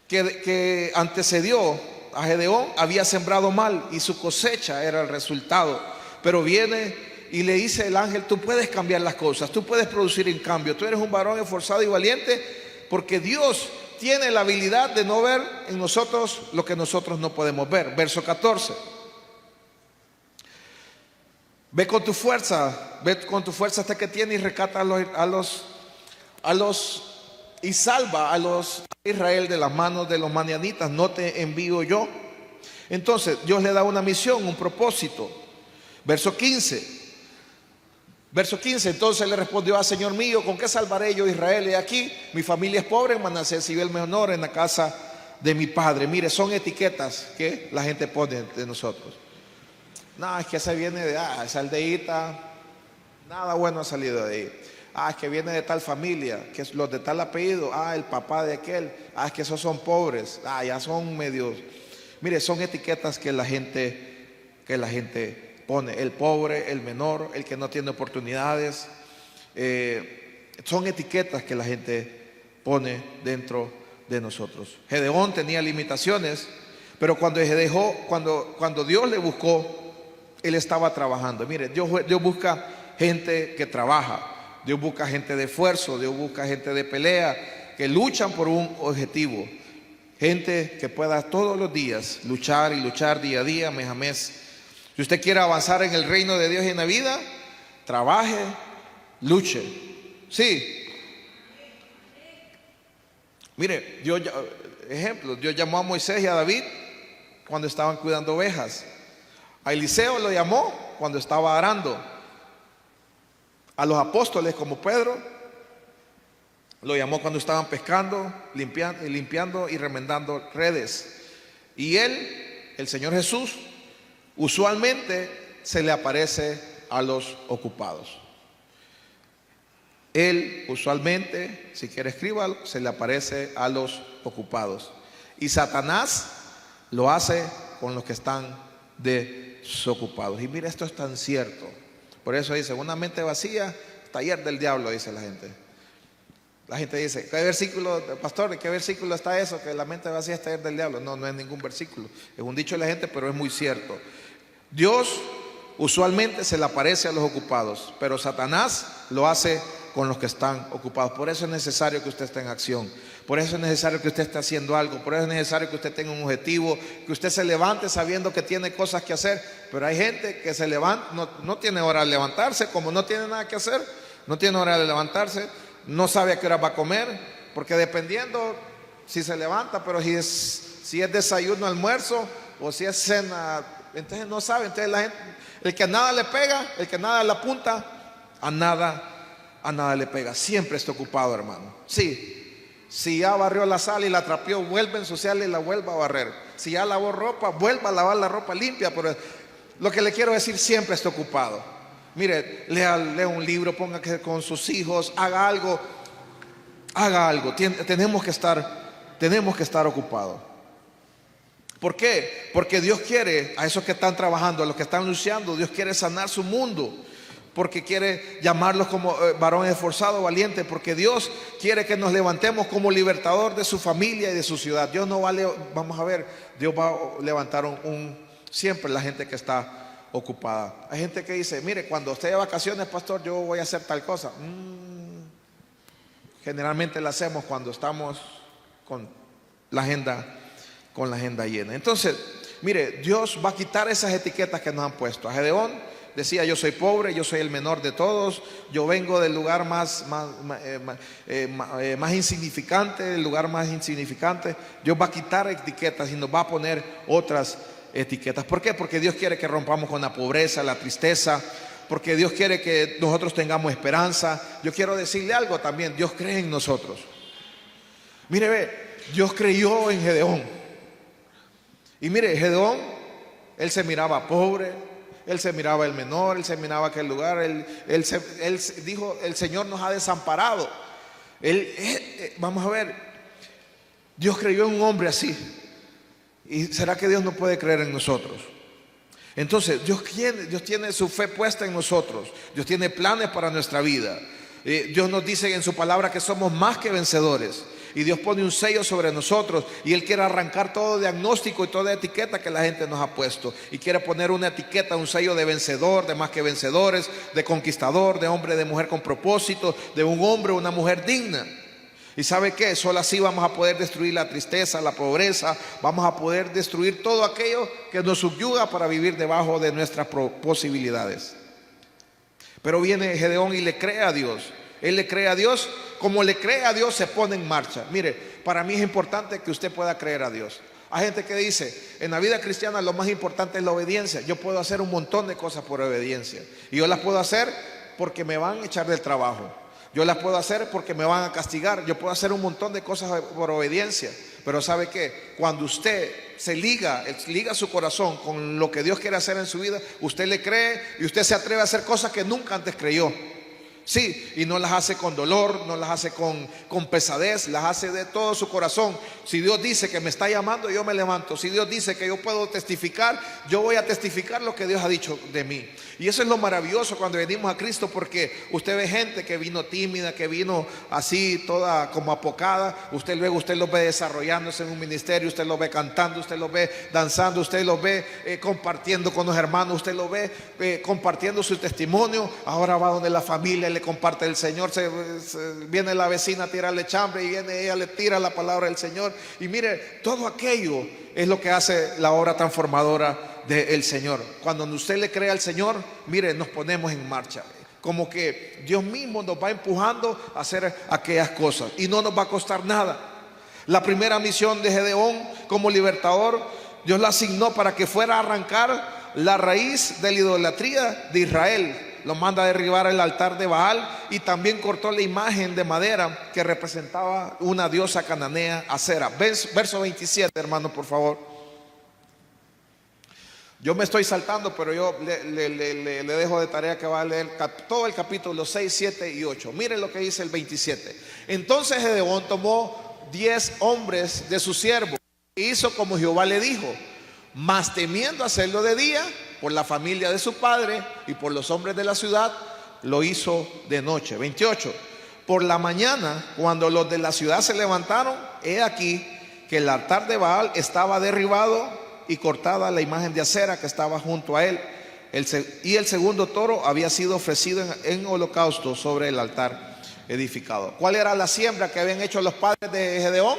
que antecedió a Gedeón había sembrado mal y su cosecha era el resultado. Pero viene y le dice el ángel: tú puedes cambiar las cosas, tú puedes producir en cambio, tú eres un varón esforzado y valiente, porque Dios tiene la habilidad de no ver en nosotros lo que nosotros no podemos ver. Verso 14. Ve con tu fuerza hasta que tiene y rescata y salva a los Israel de las manos de los madianitas. ¿No te envío yo? Entonces Dios le da una misión, un propósito. Verso 15. Entonces le respondió: Señor mío, ¿con qué salvaré yo a Israel? Y aquí mi familia es pobre en Manasés y el menor en la casa de mi padre. Mire, son etiquetas que la gente pone de nosotros. No, es que se viene de esa aldeíta, nada bueno ha salido de ahí. Es que viene de tal familia, que los de tal apellido, el papá de aquel, es que esos son pobres, ya son medios. Mire, son etiquetas que la gente pone. El pobre, el menor, el que no tiene oportunidades, son etiquetas que la gente pone dentro de nosotros. Gedeón tenía limitaciones, pero cuando Dios le buscó, él estaba trabajando. Mire, Dios busca gente que trabaja, Dios busca gente de esfuerzo, Dios busca gente de pelea, que luchan por un objetivo, gente que pueda todos los días luchar y luchar día a día, mes a mes. Si usted quiere avanzar en el reino de Dios y en la vida, trabaje, luche. Sí. Mire, Dios llamó a Moisés y a David cuando estaban cuidando ovejas. A Eliseo lo llamó cuando estaba arando. A los apóstoles como Pedro lo llamó cuando estaban pescando, limpiando y remendando redes. Y el Señor Jesús, usualmente se le aparece a los ocupados. Él usualmente, si quiere escríbalo, se le aparece a los ocupados. Y Satanás lo hace con los que están desocupados. Y mira, esto es tan cierto. Por eso dice: una mente vacía, taller del diablo, dice la gente. La gente dice: ¿qué versículo, pastor, de qué versículo está eso? Que la mente vacía es taller del diablo. No es ningún versículo. Es un dicho de la gente, pero es muy cierto. Dios usualmente se le aparece a los ocupados, pero Satanás lo hace con los que están ocupados. Por eso es necesario que usted esté en acción. Por eso es necesario que usted esté haciendo algo. Por eso es necesario que usted tenga un objetivo, que usted se levante sabiendo que tiene cosas que hacer. Pero hay gente que se levanta, no tiene hora de levantarse, como no tiene nada que hacer, no tiene hora de levantarse, no sabe a qué hora va a comer, porque dependiendo si se levanta, pero si es desayuno, almuerzo, o si es cena, entonces no sabe. Entonces la gente, el que a nada le pega, el que a nada le apunta, a nada le pega. Siempre está ocupado, hermano. Sí. Si ya barrió la sala y la trapeó, vuelve a ensuciarla y la vuelva a barrer. Si ya lavó ropa, vuelva a lavar la ropa limpia. Pero lo que le quiero decir, siempre está ocupado. Mire, lea un libro, ponga que con sus hijos, haga algo. Tenemos que estar ocupados. ¿Por qué? Porque Dios quiere a esos que están trabajando, a los que están luchando, Dios quiere sanar su mundo. Porque quiere llamarlos como varón esforzado, valiente. Porque Dios quiere que nos levantemos como libertador de su familia y de su ciudad. Dios no vamos a ver, Dios va a levantar siempre la gente que está ocupada. Hay gente que dice: mire, cuando esté de vacaciones, pastor, yo voy a hacer tal cosa. Generalmente la hacemos cuando estamos con la agenda llena. Entonces, mire, Dios va a quitar esas etiquetas que nos han puesto. A Gedeón decía: yo soy pobre, yo soy el menor de todos, yo vengo del lugar más insignificante, el lugar más insignificante. Dios va a quitar etiquetas y nos va a poner otras etiquetas. ¿Por qué? Porque Dios quiere que rompamos con la pobreza, la tristeza, porque Dios quiere que nosotros tengamos esperanza. Yo quiero decirle algo también: Dios cree en nosotros. Mire, Dios creyó en Gedeón. Y mire, Gedeón, él se miraba pobre, él se miraba el menor, él se miraba aquel lugar, él dijo: el Señor nos ha desamparado. Vamos a ver, Dios creyó en un hombre así. ¿Y será que Dios no puede creer en nosotros? Entonces Dios tiene su fe puesta en nosotros. Dios tiene planes para nuestra vida. Dios nos dice en su palabra que somos más que vencedores. Y Dios pone un sello sobre nosotros, y Él quiere arrancar todo diagnóstico y toda etiqueta que la gente nos ha puesto, y quiere poner una etiqueta, un sello de vencedor, de más que vencedores, de conquistador, de hombre, de mujer con propósito, de un hombre o una mujer digna. ¿Y sabe qué? Solo así vamos a poder destruir la tristeza, la pobreza. Vamos a poder destruir todo aquello que nos subyuga para vivir debajo de nuestras posibilidades. Pero viene Gedeón y le cree a Dios. Él le cree a Dios. Como le cree a Dios, se pone en marcha. Mire, para mí es importante que usted pueda creer a Dios. Hay gente que dice, en la vida cristiana lo más importante es la obediencia. Yo puedo hacer un montón de cosas por obediencia. Y yo las puedo hacer porque me van a echar del trabajo. Yo las puedo hacer porque me van a castigar. Yo puedo hacer un montón de cosas por obediencia. Pero ¿sabe qué? Cuando usted se liga su corazón con lo que Dios quiere hacer en su vida, usted le cree y usted se atreve a hacer cosas que nunca antes creyó. Sí, y no las hace con dolor, no las hace con pesadez, las hace de todo su corazón. Si Dios dice que me está llamando, yo me levanto. Si Dios dice que yo puedo testificar, yo voy a testificar lo que Dios ha dicho de mí. Y eso es lo maravilloso cuando venimos a Cristo, porque usted ve gente que vino tímida, que vino así toda como apocada. Usted luego los ve desarrollándose en un ministerio, usted los ve cantando, usted los ve danzando, usted los ve compartiendo con los hermanos, usted los ve compartiendo su testimonio. Ahora va donde la familia, le comparte el Señor. Viene la vecina a tirarle chambre y viene ella, le tira la palabra del Señor. Y mire, todo aquello es lo que hace la obra transformadora del Señor. Cuando usted le cree al Señor, mire, nos ponemos en marcha. Como que Dios mismo nos va empujando a hacer aquellas cosas y no nos va a costar nada. La primera misión de Gedeón como libertador, Dios la asignó para que fuera a arrancar la raíz de la idolatría de Israel. Lo manda a derribar el altar de Baal y también cortó la imagen de madera que representaba una diosa cananea, Acera. Verso 27, hermano, por favor. Yo me estoy saltando, pero yo le dejo de tarea que va a leer todo el capítulo 6, 7 y 8. Miren lo que dice el 27. Entonces Gedeón tomó 10 hombres de sus siervos e hizo como Jehová le dijo, mas temiendo hacerlo de día, por la familia de su padre y por los hombres de la ciudad, lo hizo de noche. 28. Por la mañana, cuando los de la ciudad se levantaron, he aquí que el altar de Baal estaba derribado y cortada la imagen de Acera que estaba junto a él. Y el segundo toro había sido ofrecido en holocausto sobre el altar edificado. ¿Cuál era la siembra que habían hecho los padres de Gedeón?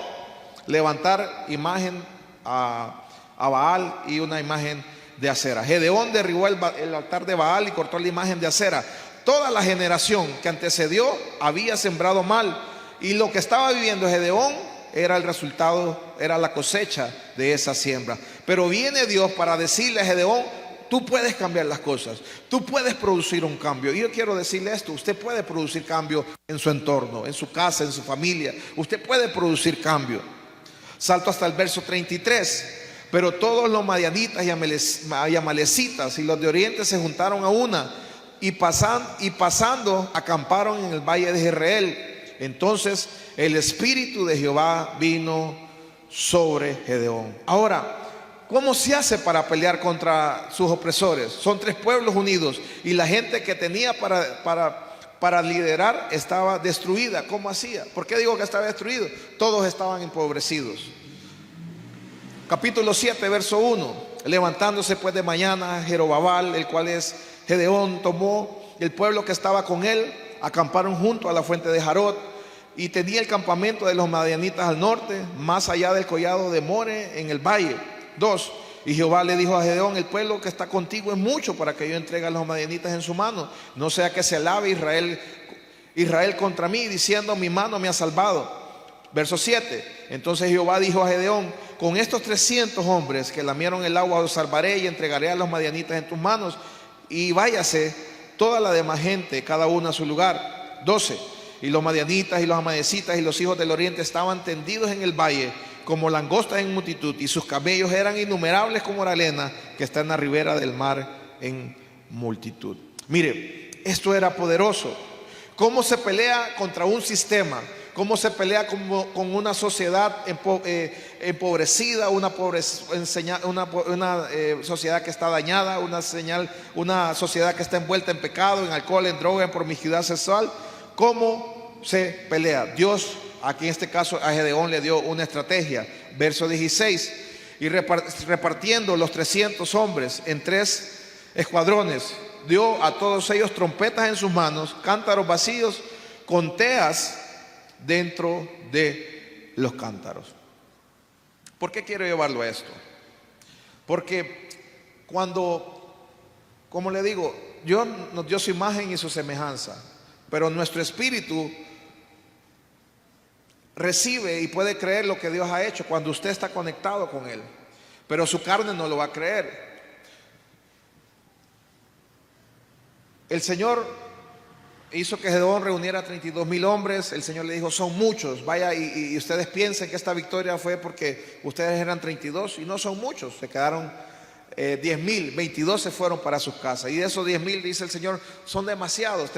Levantar imagen a Baal y una imagen de Acera. Gedeón derribó el altar de Baal y cortó la imagen de Acera. Toda la generación que antecedió había sembrado mal, y lo que estaba viviendo Gedeón era el resultado, era la cosecha de esa siembra. Pero viene Dios para decirle a Gedeón, tú puedes cambiar las cosas, tú puedes producir un cambio. Y yo quiero decirle esto, usted puede producir cambio en su entorno, en su casa, en su familia. Usted puede producir cambio. Salto hasta el verso 33. Pero todos los madianitas y amalecitas y los de oriente se juntaron a una y pasando acamparon en el valle de Jezreel. Entonces el espíritu de Jehová vino sobre Gedeón. Ahora, ¿cómo se hace para pelear contra sus opresores? Son 3 pueblos unidos y la gente que tenía para liderar estaba destruida. ¿Cómo hacía? ¿Por qué digo que estaba destruido? Todos estaban empobrecidos. Capítulo 7, verso 1. Levantándose pues de mañana, Jerobabal, el cual es Gedeón, tomó el pueblo que estaba con él, acamparon junto a la fuente de Jarot, y tenía el campamento de los madianitas al norte, más allá del collado de More, en el valle. 2. Y Jehová le dijo a Gedeón, el pueblo que está contigo es mucho para que yo entregue a los madianitas en su mano, no sea que se alabe Israel contra mí, diciendo, mi mano me ha salvado. Verso 7. Entonces Jehová dijo a Gedeón, con estos 300 hombres que lamieron el agua os salvaré y entregaré a los madianitas en tus manos, y váyase toda la demás gente, cada uno a su lugar. 12. Y los madianitas y los amalecitas y los hijos del oriente estaban tendidos en el valle como langostas en multitud, y sus camellos eran innumerables como la arena que está en la ribera del mar en multitud. Mire, esto era poderoso. ¿Cómo se pelea contra un sistema? ¿Cómo se pelea con una sociedad empobrecida, una sociedad que está dañada, una sociedad que está envuelta en pecado, en alcohol, en droga, en promiscuidad sexual? ¿Cómo se pelea? Dios, aquí en este caso a Gedeón le dio una estrategia. Verso 16. Y repartiendo los 300 hombres en 3 escuadrones, dio a todos ellos trompetas en sus manos, cántaros vacíos con teas dentro de los cántaros. ¿Por qué quiero llevarlo a esto? Porque como le digo, Dios nos dio su imagen y su semejanza, pero nuestro espíritu recibe y puede creer lo que Dios ha hecho cuando usted está conectado con Él, pero su carne no lo va a creer. El Señor hizo que Gedeón reuniera 32,000 hombres. El Señor le dijo: son muchos, vaya y ustedes piensen que esta victoria fue porque ustedes eran 32 y no son muchos. Se quedaron 10,000, 22 se fueron para sus casas, y de esos 10,000, dice el Señor, son demasiados.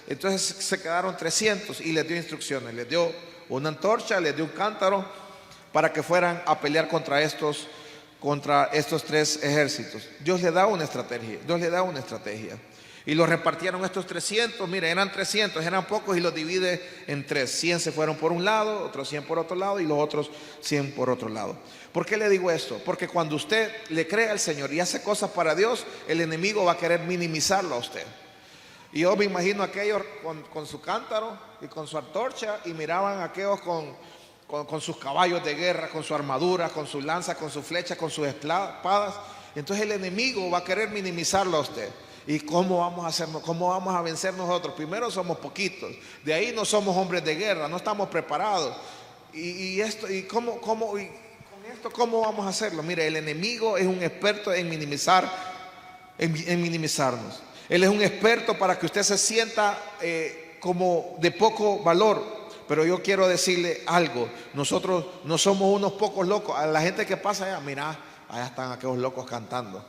Entonces se quedaron 300 y les dio instrucciones, les dio una antorcha, les dio un cántaro para que fueran a pelear contra estos tres ejércitos. Dios le da una estrategia. Y los repartieron estos 300, mire, eran 300, eran pocos, y los divide en tres. 100 se fueron por un lado, otros 100 por otro lado, y los otros 100 por otro lado. ¿Por qué le digo esto? Porque cuando usted le cree al Señor y hace cosas para Dios, el enemigo va a querer minimizarlo a usted. Y yo me imagino a aquellos con su cántaro y con su antorcha, y miraban a aquellos con sus caballos de guerra, con su armadura, con sus lanzas, con sus flechas, con sus espadas. Entonces el enemigo va a querer minimizarlo a usted. ¿Y cómo vamos a hacernos? ¿Cómo vamos a vencer nosotros? Primero somos poquitos, de ahí no somos hombres de guerra, no estamos preparados. ¿Cómo vamos a hacerlo? Mire, el enemigo es un experto en minimizarnos. Él es un experto para que usted se sienta como de poco valor. Pero yo quiero decirle algo: nosotros no somos unos pocos locos. A la gente que pasa allá, mira, allá están aquellos locos cantando.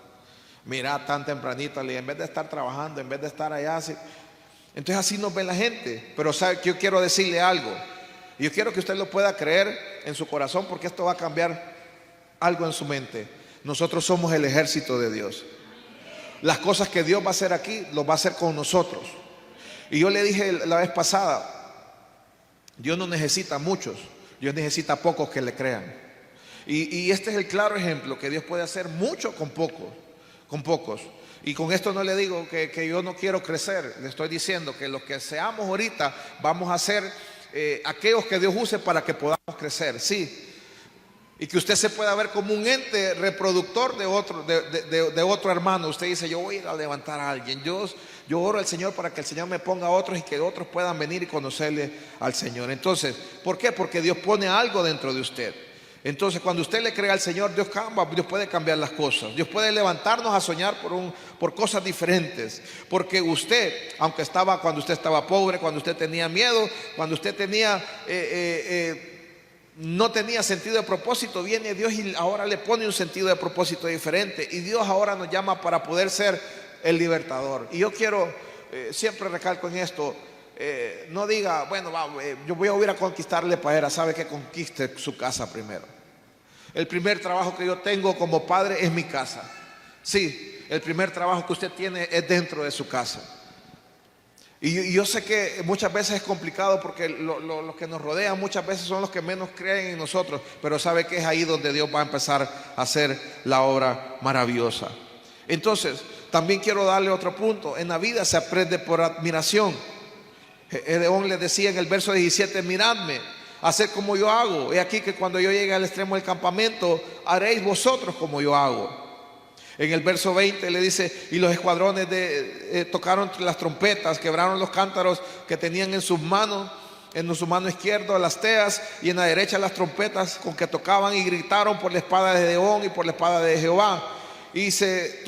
Mira, tan tempranito, en vez de estar trabajando, en vez de estar allá así. Entonces así nos ve la gente. Pero sabe que yo quiero decirle algo, y yo quiero que usted lo pueda creer en su corazón, porque esto va a cambiar algo en su mente. Nosotros somos el ejército de Dios. Las cosas que Dios va a hacer aquí, lo va a hacer con nosotros. Y yo le dije la vez pasada, Dios no necesita muchos, Dios necesita pocos que le crean. Y este es el claro ejemplo, que Dios puede hacer mucho con pocos. Y con esto no le digo que yo no quiero crecer. Le estoy diciendo que los que seamos ahorita vamos a ser aquellos que Dios use para que podamos crecer, sí. Y que usted se pueda ver como un ente reproductor de otro hermano. Usted dice: yo voy a ir a levantar a alguien. Yo oro al Señor para que el Señor me ponga a otros, y que otros puedan venir y conocerle al Señor. Entonces, ¿por qué? Porque Dios pone algo dentro de usted. Entonces, cuando usted le cree al Señor, Dios puede cambiar las cosas. Dios puede levantarnos a soñar por cosas diferentes. Porque usted, cuando usted estaba pobre, cuando usted tenía miedo, cuando usted no tenía sentido de propósito, viene Dios y ahora le pone un sentido de propósito diferente. Y Dios ahora nos llama para poder ser el libertador. Y yo quiero, siempre recalco en esto, no diga: bueno, yo voy a ir a conquistarle Paera. Sabe que conquiste su casa primero. El primer trabajo que yo tengo como padre es mi casa. Sí, el primer trabajo que usted tiene es dentro de su casa. Y yo sé que muchas veces es complicado, porque los que nos rodean muchas veces son los que menos creen en nosotros. Pero sabe que es ahí donde Dios va a empezar a hacer la obra maravillosa. Entonces, también quiero darle otro punto. En la vida se aprende por admiración. Gedeón le decía en el verso 17: miradme, haced como yo hago. He aquí que cuando yo llegue al extremo del campamento, haréis vosotros como yo hago. En el verso 20 le dice: y los escuadrones tocaron las trompetas, quebraron los cántaros que tenían en sus manos, en su mano izquierda las teas, y en la derecha las trompetas con que tocaban, y gritaron por la espada de Gedeón y por la espada de Jehová. Y se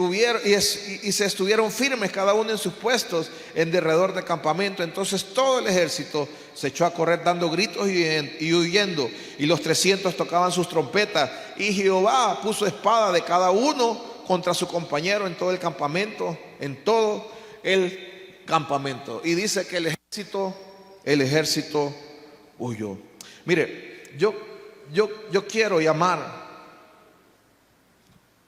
estuvieron firmes cada uno en sus puestos en derredor del campamento. Entonces todo el ejército se echó a correr dando gritos y huyendo, y los 300 tocaban sus trompetas, y Jehová puso espada de cada uno contra su compañero en todo el campamento, y dice que el ejército huyó. Mire, yo quiero llamar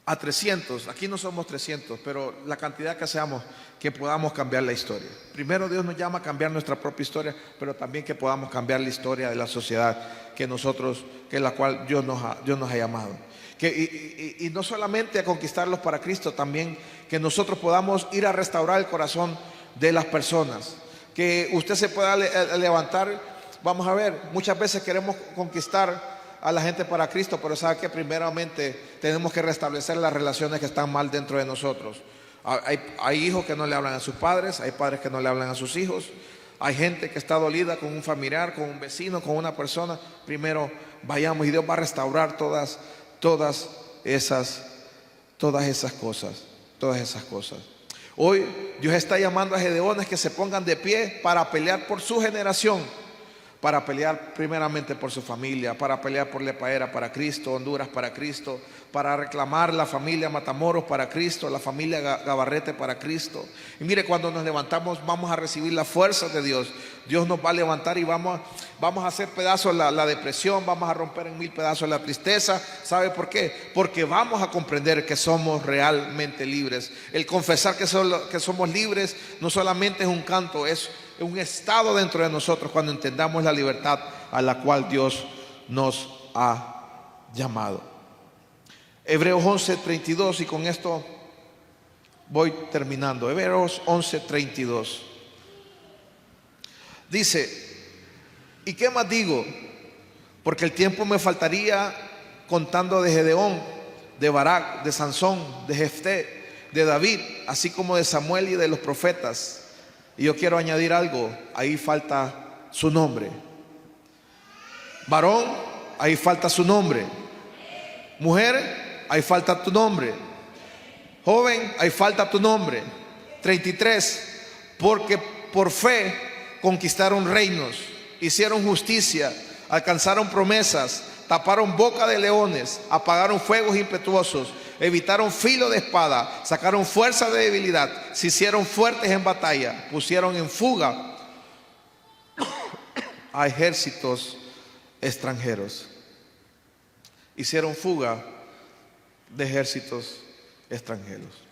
a 300, aquí no somos 300, pero la cantidad que seamos, que podamos cambiar la historia. Primero Dios nos llama a cambiar nuestra propia historia, pero también que podamos cambiar la historia de la sociedad que la cual Dios nos ha llamado. Y no solamente a conquistarlos para Cristo, también que nosotros podamos ir a restaurar el corazón de las personas. Que usted se pueda levantar Vamos a ver, muchas veces queremos conquistar a la gente para Cristo, pero sabe que primeramente tenemos que restablecer las relaciones que están mal dentro de nosotros. Hay hijos que no le hablan a sus padres, hay padres que no le hablan a sus hijos, hay gente que está dolida con un familiar, con un vecino, con una persona. Primero vayamos y Dios va a restaurar todas esas cosas. Hoy Dios está llamando a gedeones que se pongan de pie para pelear por su generación, para pelear primeramente por su familia, para pelear por Lepaera para Cristo, Honduras para Cristo, para reclamar la familia Matamoros para Cristo, la familia Gabarrete para Cristo. Y mire, cuando nos levantamos vamos a recibir la fuerza de Dios. Dios nos va a levantar y vamos a hacer pedazos la depresión, vamos a romper en 1000 pedazos la tristeza. ¿Sabe por qué? Porque vamos a comprender que somos realmente libres. El confesar que somos libres no solamente es un canto, es un estado dentro de nosotros cuando entendamos la libertad a la cual Dios nos ha llamado. Hebreos 11:32, y con esto voy terminando. Hebreos 11:32 dice: ¿y qué más digo? Porque el tiempo me faltaría contando de Gedeón, de Barak, de Sansón, de Jefté, de David, así como de Samuel y de los profetas. Y yo quiero añadir algo, ahí falta su nombre. Varón, ahí falta su nombre. Mujer, ahí falta tu nombre. Joven, ahí falta tu nombre. 33, porque por fe conquistaron reinos, hicieron justicia, alcanzaron promesas, taparon boca de leones, apagaron fuegos impetuosos, evitaron filo de espada, sacaron fuerza de debilidad, se hicieron fuertes en batalla, pusieron en fuga a ejércitos extranjeros. Hicieron fuga de ejércitos extranjeros.